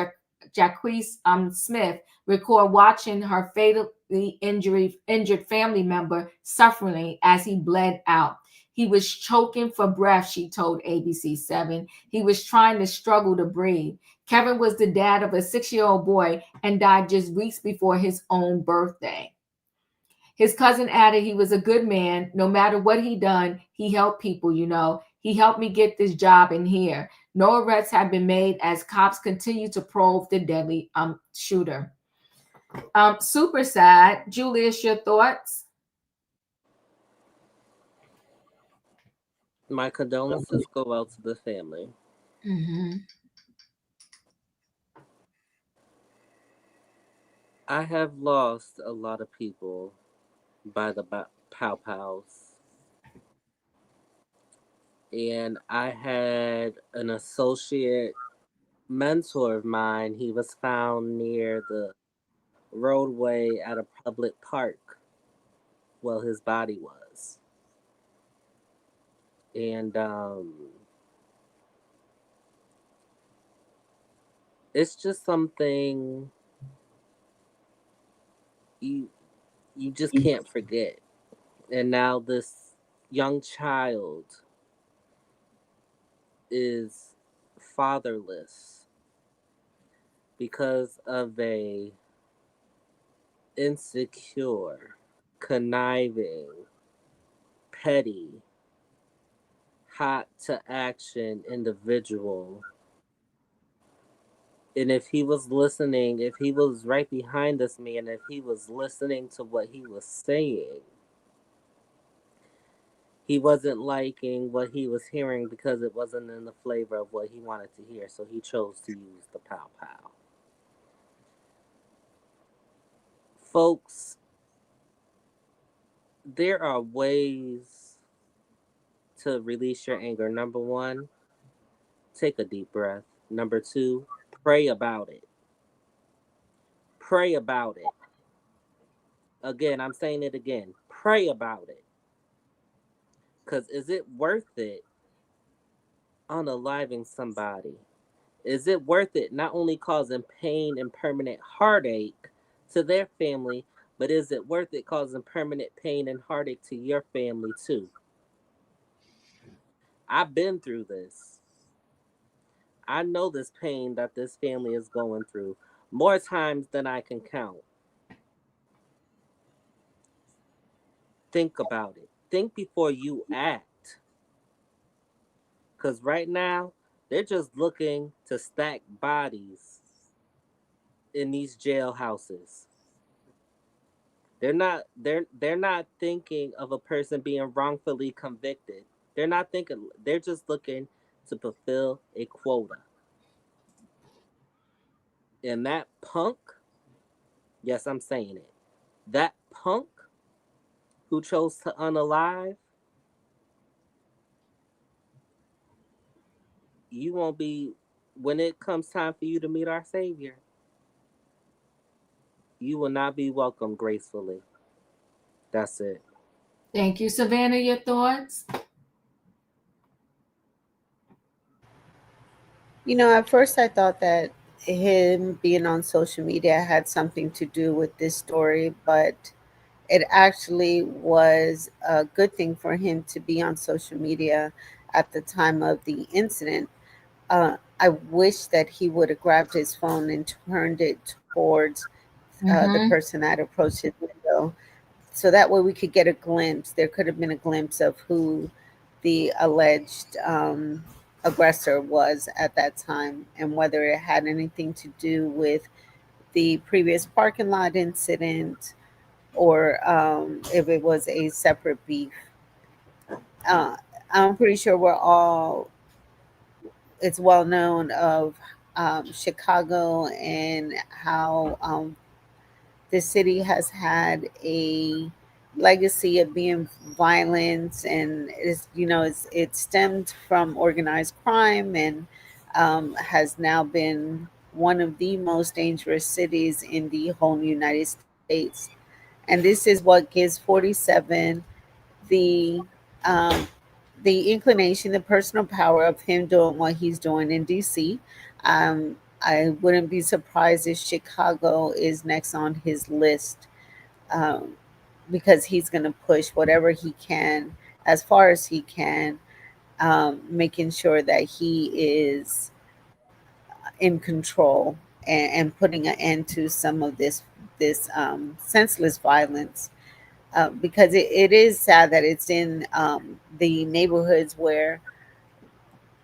Gladys Smith, recorded watching her fatally injured family member suffering as he bled out. He was choking for breath, she told ABC 7. He was trying to struggle to breathe. Kevin was the dad of a 6-year-old boy and died just weeks before his own birthday. His cousin added he was a good man. No matter what he done, he helped people, He helped me get this job in here. No arrests have been made as cops continue to probe the deadly shooter. Super sad. Julius, your thoughts? My condolences go out to the family. Mm-hmm. I have lost a lot of people by the pow pows. And I had an associate mentor of mine. He was found near the roadway at a public park. Well, his body was. And it's just something you just can't forget. And now this young child is fatherless because of a insecure, conniving, petty, hot to action individual. And if he was listening, if he was right behind this man, if he was listening to what he was saying, he wasn't liking what he was hearing because it wasn't in the flavor of what he wanted to hear. So he chose to use the pow pow. Folks, there are ways to release your anger. Number one, take a deep breath. Number two, pray about it. Pray about it. Again, I'm saying it again. Pray about it. Because is it worth it unaliving somebody? Is it worth it not only causing pain and permanent heartache to their family, but is it worth it causing permanent pain and heartache to your family too? I've been through this. I know this pain that this family is going through more times than I can count. Think about it. Think before you act. Because right now, they're just looking to stack bodies in these jailhouses. They're not thinking of a person being wrongfully convicted. They're not thinking, they're just looking to fulfill a quota. And that punk, yes, I'm saying it. That punk who chose to unalive, you won't be, when it comes time for you to meet our Savior, you will not be welcomed gracefully. That's it. Thank you. Savannah, your thoughts? At first I thought that him being on social media had something to do with this story, but it actually was a good thing for him to be on social media at the time of the incident. I wish that he would have grabbed his phone and turned it towards the person that approached his window, so that way we could get a glimpse. There could have been a glimpse of who the alleged aggressor was at that time, and whether it had anything to do with the previous parking lot incident, or if it was a separate beef. I'm pretty sure it's well known of Chicago and how the city has had a legacy of being violent, and it stemmed from organized crime, and has now been one of the most dangerous cities in the whole United States. And this is what gives 47 the um, the inclination, the personal power of him doing what he's doing in DC. I wouldn't be surprised if Chicago is next on his list, um, because he's going to push whatever he can, as far as he can, making sure that he is in control, and putting an end to some of this senseless violence. because it is sad that it's in the neighborhoods where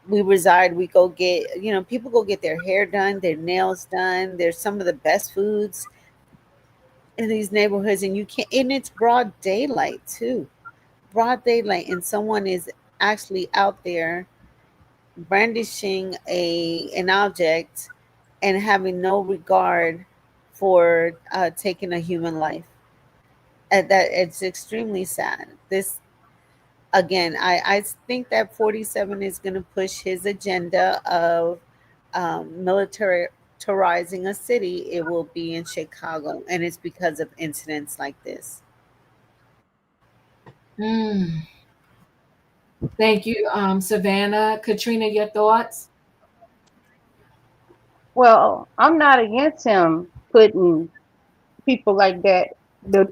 we reside. We go get, people go get their hair done, their nails done. There's some of the best foods in these neighborhoods, and and it's broad daylight too. Broad daylight, and someone is actually out there brandishing an object and having no regard for taking a human life. And that it's extremely sad. This again, I think that 47 is going to push his agenda of militarizing a city. It will be in Chicago, and it's because of incidents like this. Thank you, Savannah. Katrina, your thoughts? Well, I'm not against him putting people like that, the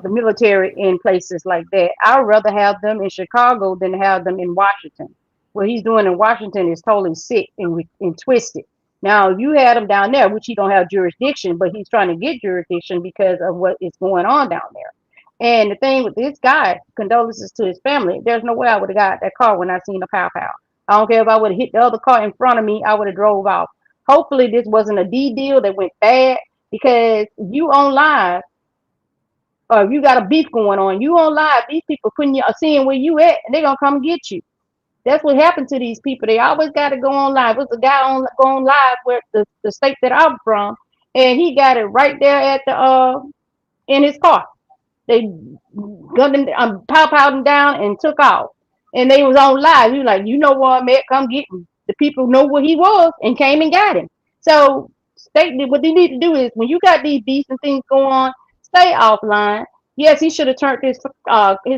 military in places like that. I'd rather have them in Chicago than have them in Washington. What he's doing in Washington is totally sick and twisted. Now you had him down there, which he don't have jurisdiction, but he's trying to get jurisdiction because of what is going on down there. And the thing with this guy, condolences to his family. There's no way I would have got that car when I seen the pow pow. I don't care if I would have hit the other car in front of me, I would have drove off. Hopefully this wasn't a D deal that went bad, because you on live, or if you got a beef going on, you on live, these people seeing where you at, and they're gonna come get you. That's what happened to these people. They always got to go on live. There's a guy go on live where the state that I'm from, and he got it right there at the in his car. They gunned him, pow him down and took off. And they was on live. He was like, you know what, man, come get me. The people know where he was and came and got him. So what they need to do is, when you got these beefs and things going on, stay offline. Yes, he should have turned his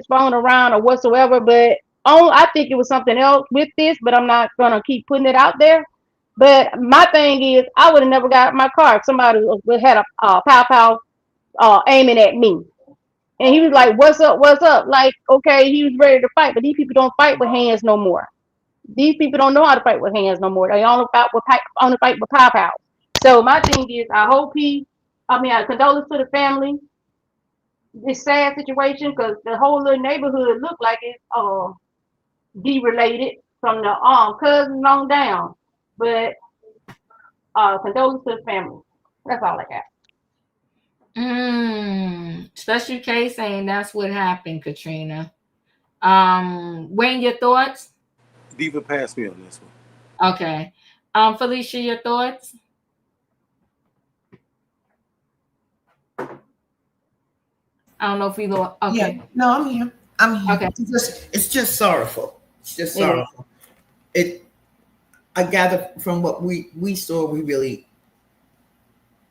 phone around or whatsoever, but I think it was something else with this, but I'm not gonna keep putting it out there. But my thing is, I would have never got my car if somebody had a pow aiming at me. And he was like, what's up? What's up? Like, okay, he was ready to fight, but these people don't fight with hands no more. These people don't know how to fight with hands no more. They only fight with pow. So my thing is, I condolence to the family. This sad situation, because the whole little neighborhood looked like it's de-related from the cousins on down. But condolence to the family. That's all I got. Special case saying that's what happened, Katrina. Wayne, your thoughts? Diva, pass me on this one. Okay. Felicia, your thoughts? I don't know if we lost. Okay. Yeah, no, I'm here. Okay. It's just sorrowful. It's just sorrowful. I gather from what we saw,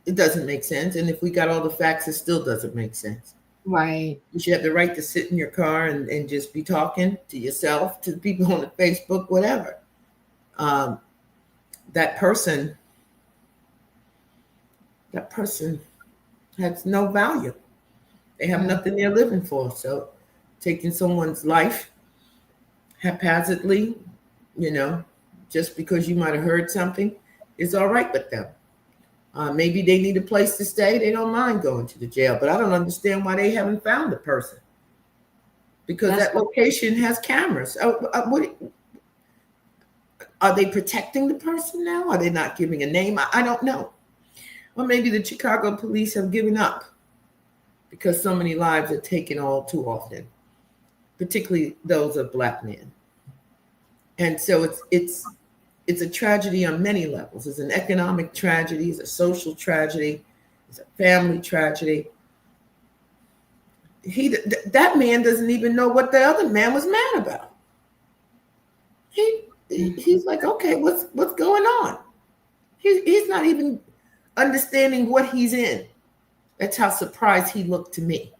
it doesn't make sense. And if we got all the facts, it still doesn't make sense. Right. You should have the right to sit in your car and just be talking to yourself, to the people on the Facebook, whatever. That person has no value. They have nothing they're living for. So taking someone's life haphazardly, just because you might have heard something, is all right with them. Maybe they need a place to stay. They don't mind going to the jail, but I don't understand why they haven't found the person, because that location has cameras. Are they protecting the person now? Are they not giving a name? I don't know. Or maybe the Chicago police have given up because so many lives are taken all too often, particularly those of Black men. And so it's a tragedy on many levels. It's an economic tragedy, it's a social tragedy, it's a family tragedy. That man doesn't even know what the other man was mad about. He's like, okay, what's going on? He's not even understanding what he's in. That's how surprised he looked to me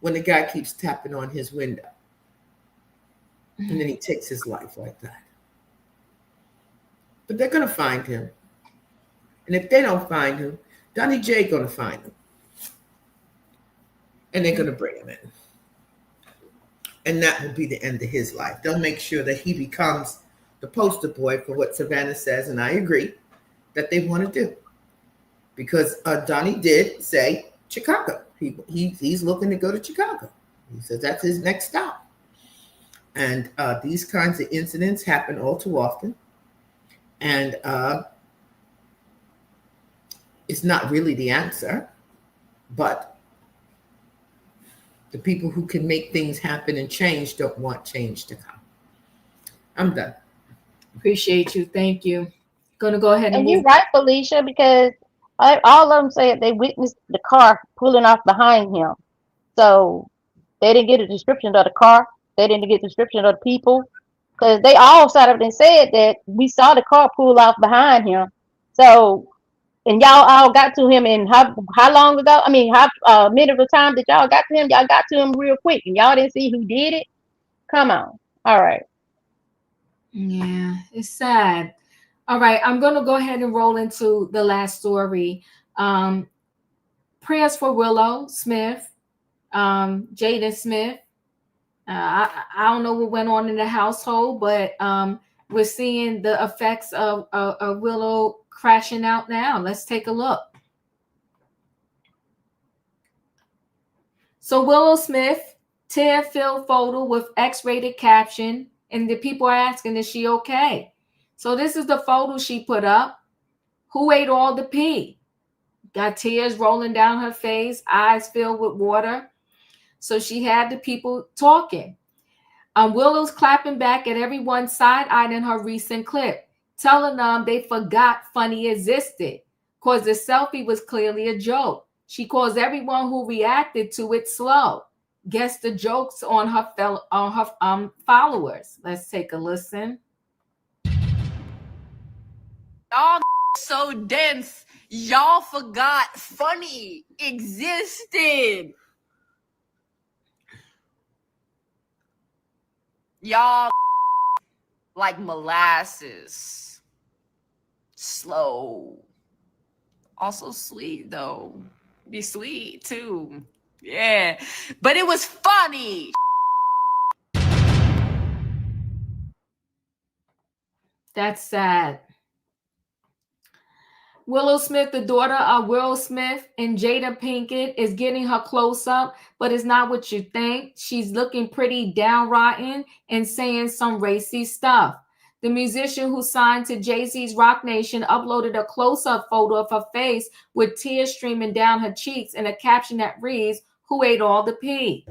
when the guy keeps tapping on his window. And then he takes his life like that. But they're going to find him. And if they don't find him, Donnie J going to find him. And they're going to bring him in. And that will be the end of his life. They'll make sure that he becomes the poster boy for what Savannah says, and I agree, that they want to do. Because Donnie did say Chicago. He's looking to go to Chicago. He says that's his next stop. And these kinds of incidents happen all too often. And it's not really the answer, but the people who can make things happen and change don't want change to come. I'm done. Appreciate you. Thank you. Gonna go ahead and And move. you're right, Felicia, because all of them said they witnessed the car pulling off behind him. So they didn't get a description of the car. They didn't get a description of the people. Because they all sat up and said that we saw the car pull off behind him. So, and y'all all got to him in how long ago? I mean, how minute of time that y'all got to him? Y'all got to him real quick, and y'all didn't see who did it. Come on. All right. Yeah, it's sad. All right, I'm going to go ahead and roll into the last story. Prayers for Willow Smith, Jaden Smith. I don't know what went on in the household, but we're seeing the effects of Willow crashing out now. Let's take a look. So Willow Smith, tear-filled photo with X-rated caption, and the people are asking, is she okay? So this is the photo she put up. Who ate all the pee? Got tears rolling down her face, eyes filled with water. So she had the people talking. Willow's clapping back at everyone side-eyeing her recent clip, telling them they forgot funny existed, because the selfie was clearly a joke. She calls everyone who reacted to it slow. Guess the jokes on her followers. Let's take a listen. Y'all so dense. Y'all forgot funny existed. Y'all like molasses. Slow. Also sweet though. Be sweet too. Yeah. But it was funny. That's sad. Willow Smith, the daughter of Will Smith and Jada Pinkett, is getting her close up, but it's not what you think. She's looking pretty downrotten and saying some racy stuff. The musician who signed to Jay-Z's Rock Nation uploaded a close-up photo of her face with tears streaming down her cheeks and a caption that reads, "Who ate all the pee?"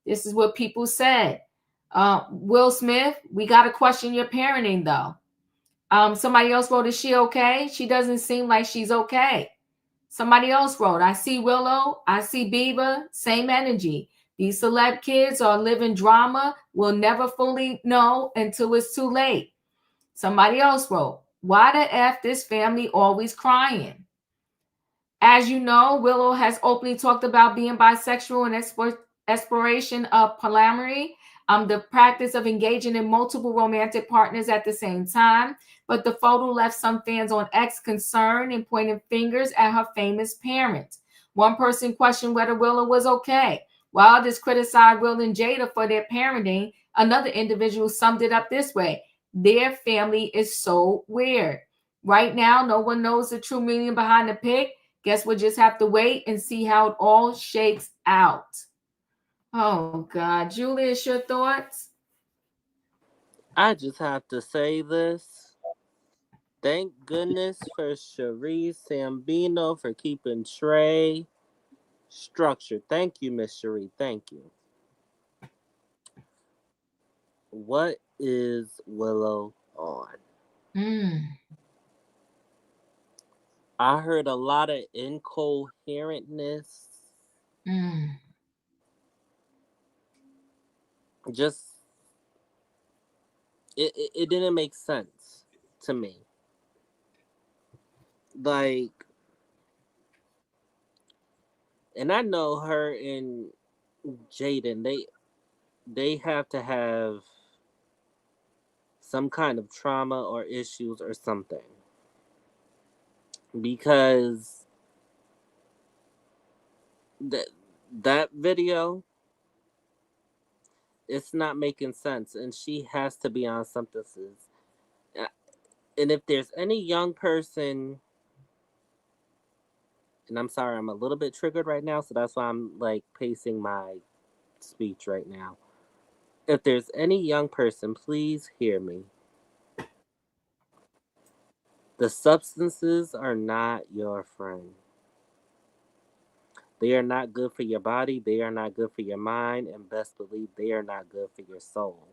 This is what people said. Will Smith, we got to question your parenting, though. Somebody else wrote, is she okay? She doesn't seem like she's okay. Somebody else wrote, I see Willow, I see Bieber, same energy. These celeb kids are living drama. We'll never fully know until it's too late. Somebody else wrote, why the F this family always crying? As you know, Willow has openly talked about being bisexual and exploration of polyamory, the practice of engaging in multiple romantic partners at the same time. But the photo left some fans on X concerned and pointing fingers at her famous parents. One person questioned whether Willow was okay, while others criticized Will and Jada for their parenting. Another individual summed it up this way: their family is so weird. Right now, no one knows the true meaning behind the pic. Guess we'll just have to wait and see how it all shakes out. Oh, God. Julius, your thoughts? I just have to say this. Thank goodness for Cherie Sambino for keeping Trey structured. Thank you, Miss Cherie. Thank you. What is Willow on? I heard a lot of incoherentness. Just, it didn't make sense to me. Like, and I know her and Jaden, they have to have some kind of trauma or issues or something. Because that video, it's not making sense, and she has to be on something. And if there's any young person and I'm sorry, I'm a little bit triggered right now, so that's why I'm like pacing my speech right now. If there's any young person, please hear me. The substances are not your friend. They are not good for your body, they are not good for your mind, and best believe they are not good for your soul.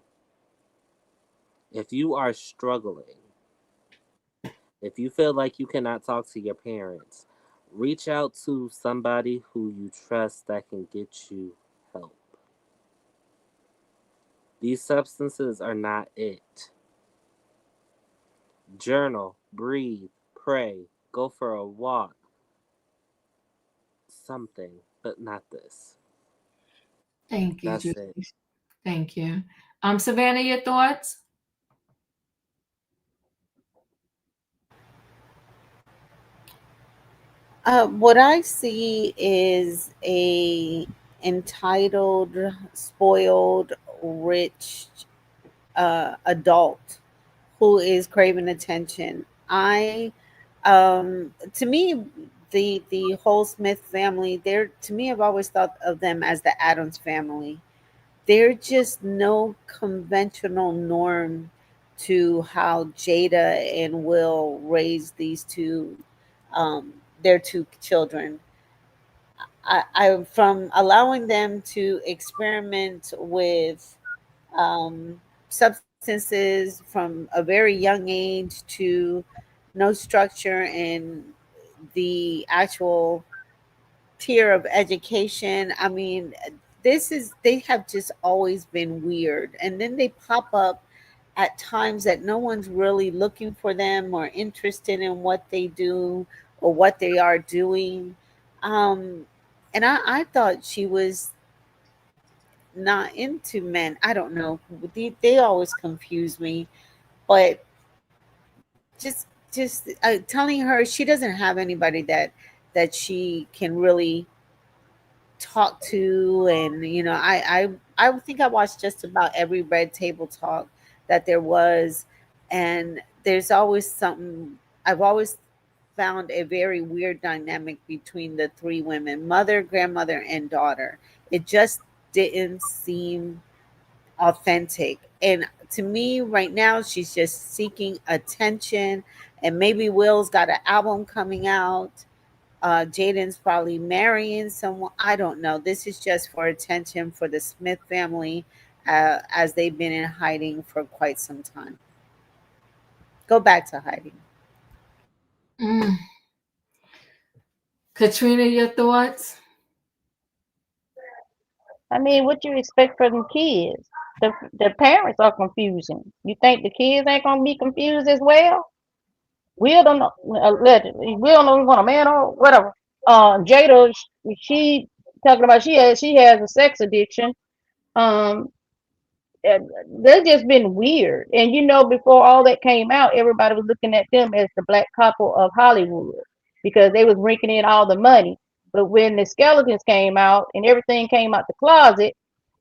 If you are struggling, if you feel like you cannot talk to your parents, reach out to somebody who you trust that can get you help. These substances are not it. Journal, breathe, pray, go for a walk, something, but not this. Thank you, That's Judy. it. Thank you. Savannah, your thoughts? What I see is a entitled, spoiled, rich adult who is craving attention. To me, the whole Smith family, to me, I've always thought of them as the Addams family. They're just no conventional norm to how Jada and Will raised these their two children. I from allowing them to experiment with substances from a very young age to no structure in the actual tier of education. I mean, they have just always been weird. And then they pop up at times that no one's really looking for them or interested in what they do or what they are doing. Um, and I thought she was not into men. I don't know. They always confuse me. But just telling her she doesn't have anybody that she can really talk to, and I think I watched just about every Red Table Talk that there was, and there's always something. I've always found a very weird dynamic between the three women, mother, grandmother, and daughter. It just didn't seem authentic. And to me, right now, she's just seeking attention. And maybe Will's got an album coming out. Jaden's probably marrying someone. I don't know. This is just for attention for the Smith family, as they've been in hiding for quite some time. Go back to hiding. Katrina, your thoughts? I mean, what you expect from the kids? The parents are confusing. You think the kids ain't gonna be confused as well? Will don't know. Allegedly, Will don't want a man or whatever. Jada, she talking about she has a sex addiction. Um, they've just been weird. And before all that came out, everybody was looking at them as the black couple of Hollywood because they was bringing in all the money. But when the skeletons came out and everything came out the closet,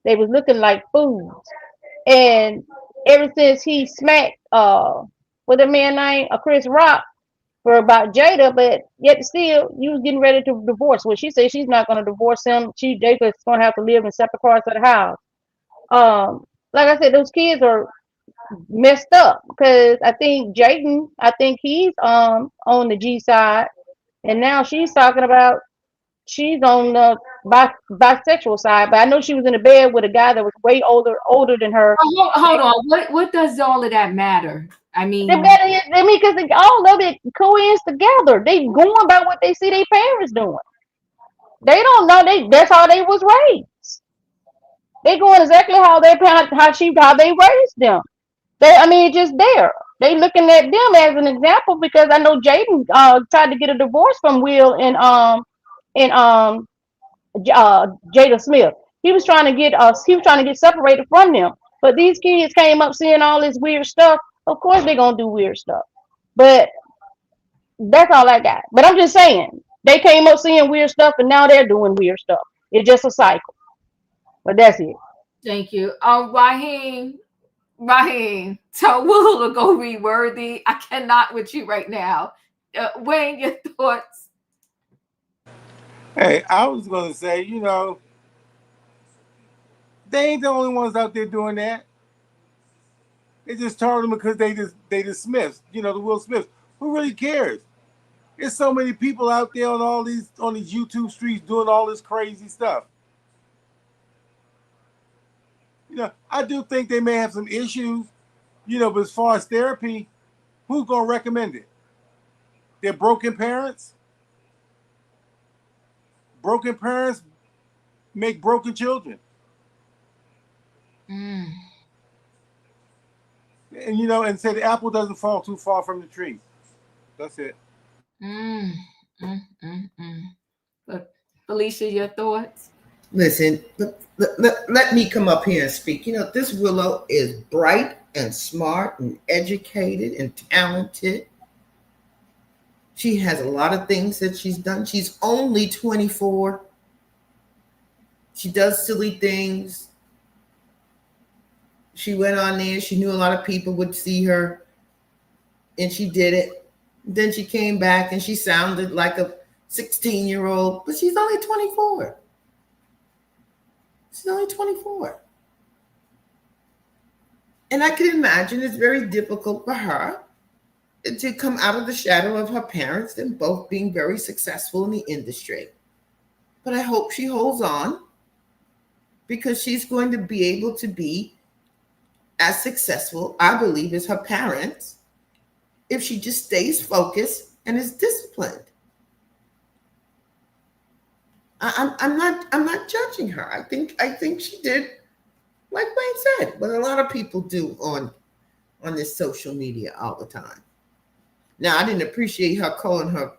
they was looking like fools. And ever since he smacked what the man name Chris Rock for about Jada, but yet still you was getting ready to divorce. Well, she said she's not gonna divorce him. Jada's gonna have to live in separate parts of the house. Like I said, those kids are messed up because I think Jaden, he's on the G side, and now she's talking about she's on the bisexual side. But I know she was in a bed with a guy that was way older than her. Hold on. What does all of that matter? I mean, because all of it coincides together. They going by what they see their parents doing. They don't know that's how they was raised. They going exactly how they raised them. Just there. They looking at them as an example because I know Jaden tried to get a divorce from Will and Jada Smith. He was trying to get separated from them. But these kids came up seeing all this weird stuff. Of course they're gonna do weird stuff. But that's all I got. But I'm just saying they came up seeing weird stuff and now they're doing weird stuff. It's just a cycle. But that's it. Thank you. Raheem, tell Willow to go read Worthy. I cannot with you right now. Wayne, your thoughts? Hey, I was gonna say, they ain't the only ones out there doing that. They just target them because they dismissed, the Will Smiths. Who really cares? There's so many people out there on these YouTube streets doing all this crazy stuff. I do think they may have some issues, but as far as therapy, who's gonna recommend it? Their broken parents? Broken parents make broken children. And and say the apple doesn't fall too far from the tree. That's it. But Felicia, your thoughts? Listen, let me come up here and speak. This Willow is bright and smart and educated and talented. She has a lot of things that she's done. She's only 24. She does silly things. She went on there. She knew a lot of people would see her, and she did it. Then she came back and she sounded like a 16-year-old, but she's only 24. She's only 24. And I can imagine it's very difficult for her to come out of the shadow of her parents and both being very successful in the industry. But I hope she holds on, because she's going to be able to be as successful, I believe, as her parents if she just stays focused and is disciplined. I'm not judging her. I think she did, like Wayne said, what a lot of people do on this social media all the time. Now, I didn't appreciate her calling her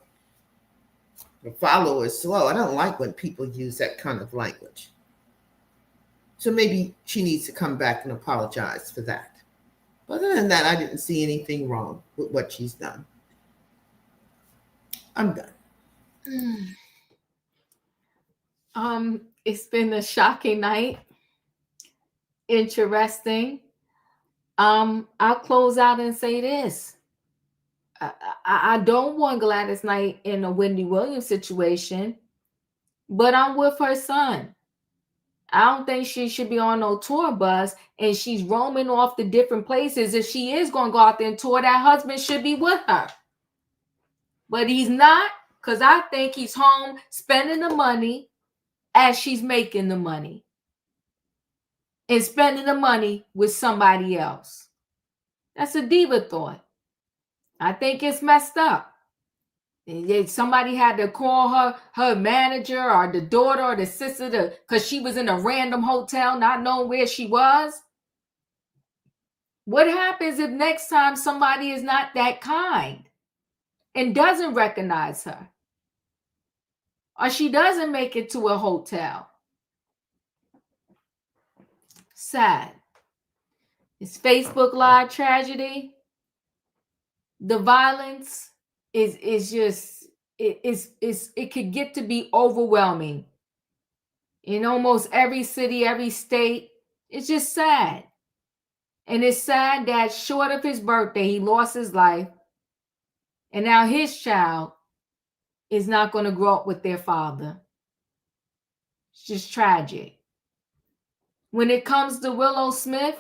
followers slow. I don't like when people use that kind of language. So maybe she needs to come back and apologize for that. But other than that, I didn't see anything wrong with what she's done. I'm done. It's been a shocking night. Interesting. I'll close out and say this. I don't want Gladys Knight in a Wendy Williams situation, but I'm with her son. I don't think she should be on no tour bus and she's roaming off to different places. If she is going to go out there and tour, that husband should be with her. But he's not, because I think he's home spending the money as she's making the money and spending the money with somebody else. That's a diva thought. I think it's messed up. Somebody had to call her manager or the daughter or the sister because she was in a random hotel not knowing where she was. What happens if next time somebody is not that kind and doesn't recognize her? Or she doesn't make it to a hotel? Sad. It's Facebook Live tragedy. The violence is just, it could get to be overwhelming in almost every city, every state. It's just sad. And it's sad that short of his birthday, he lost his life. And now his child is not going to grow up with their father. It's just tragic. When it comes to Willow Smith,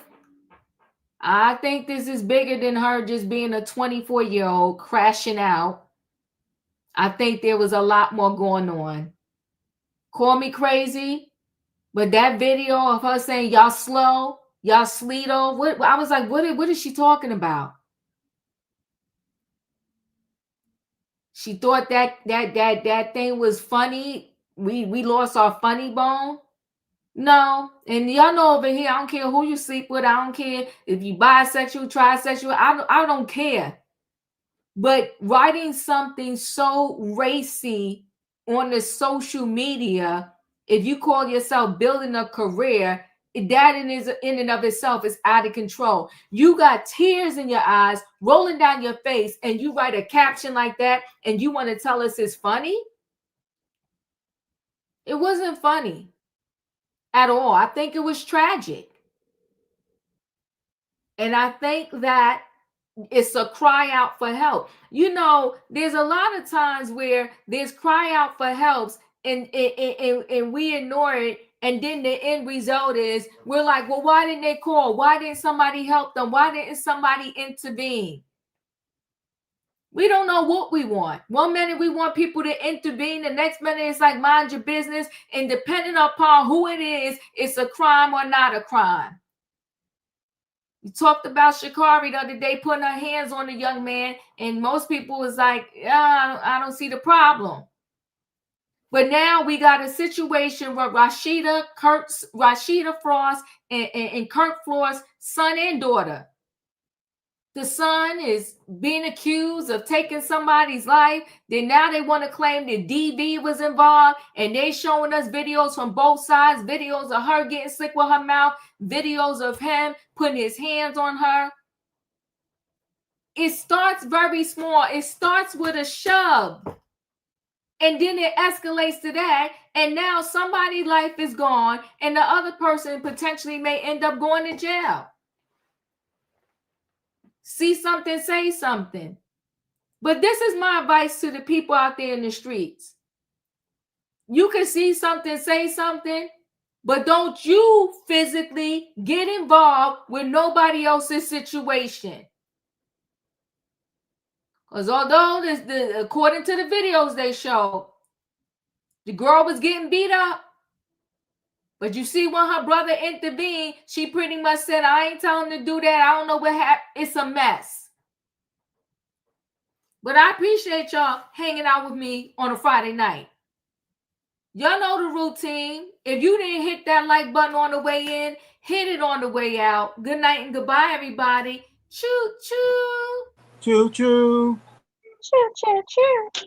I think this is bigger than her just being a 24-year-old crashing out. I think there was a lot more going on. Call me crazy, but that video of her saying, y'all slow, y'all sleeto, I was like, what is she talking about? She thought that thing was funny. We lost our funny bone. No, and y'all know over here, I don't care who you sleep with. I don't care if you bisexual, trisexual. I don't care. But writing something so racy on the social media, if you call yourself building a career, that in and of itself is out of control. You got tears in your eyes rolling down your face, and you write a caption like that, and you want to tell us it's funny? It wasn't funny at all. I think it was tragic. And I think that it's a cry out for help. There's a lot of times where there's cry out for helps and we ignore it. And then the end result is we're like, well, why didn't they call? Why didn't somebody help them? Why didn't somebody intervene? We don't know what we want. One minute we want people to intervene. The next minute it's like, mind your business. And depending upon who it is, it's a crime or not a crime. We talked about Sha'Carri the other day putting her hands on a young man. And most people was like, I don't see the problem. But now we got a situation where Rashida Frost and Kirk Frost's son and daughter. The son is being accused of taking somebody's life. Then now they want to claim that DV was involved. And they showing us videos from both sides. Videos of her getting sick with her mouth. Videos of him putting his hands on her. It starts very small. It starts with a shove. And then it escalates to that. And now somebody's life is gone. And the other person potentially may end up going to jail. See something, say something. But this is my advice to the people out there in the streets. You can see something, say something, but don't you physically get involved with nobody else's situation. Because although according to the videos they show, the girl was getting beat up. But you see when her brother intervened, she pretty much said, I ain't telling him to do that. I don't know what happened. It's a mess. But I appreciate y'all hanging out with me on a Friday night. Y'all know the routine. If you didn't hit that like button on the way in, hit it on the way out. Good night and goodbye, everybody. Choo choo. Choo choo. Choo choo choo.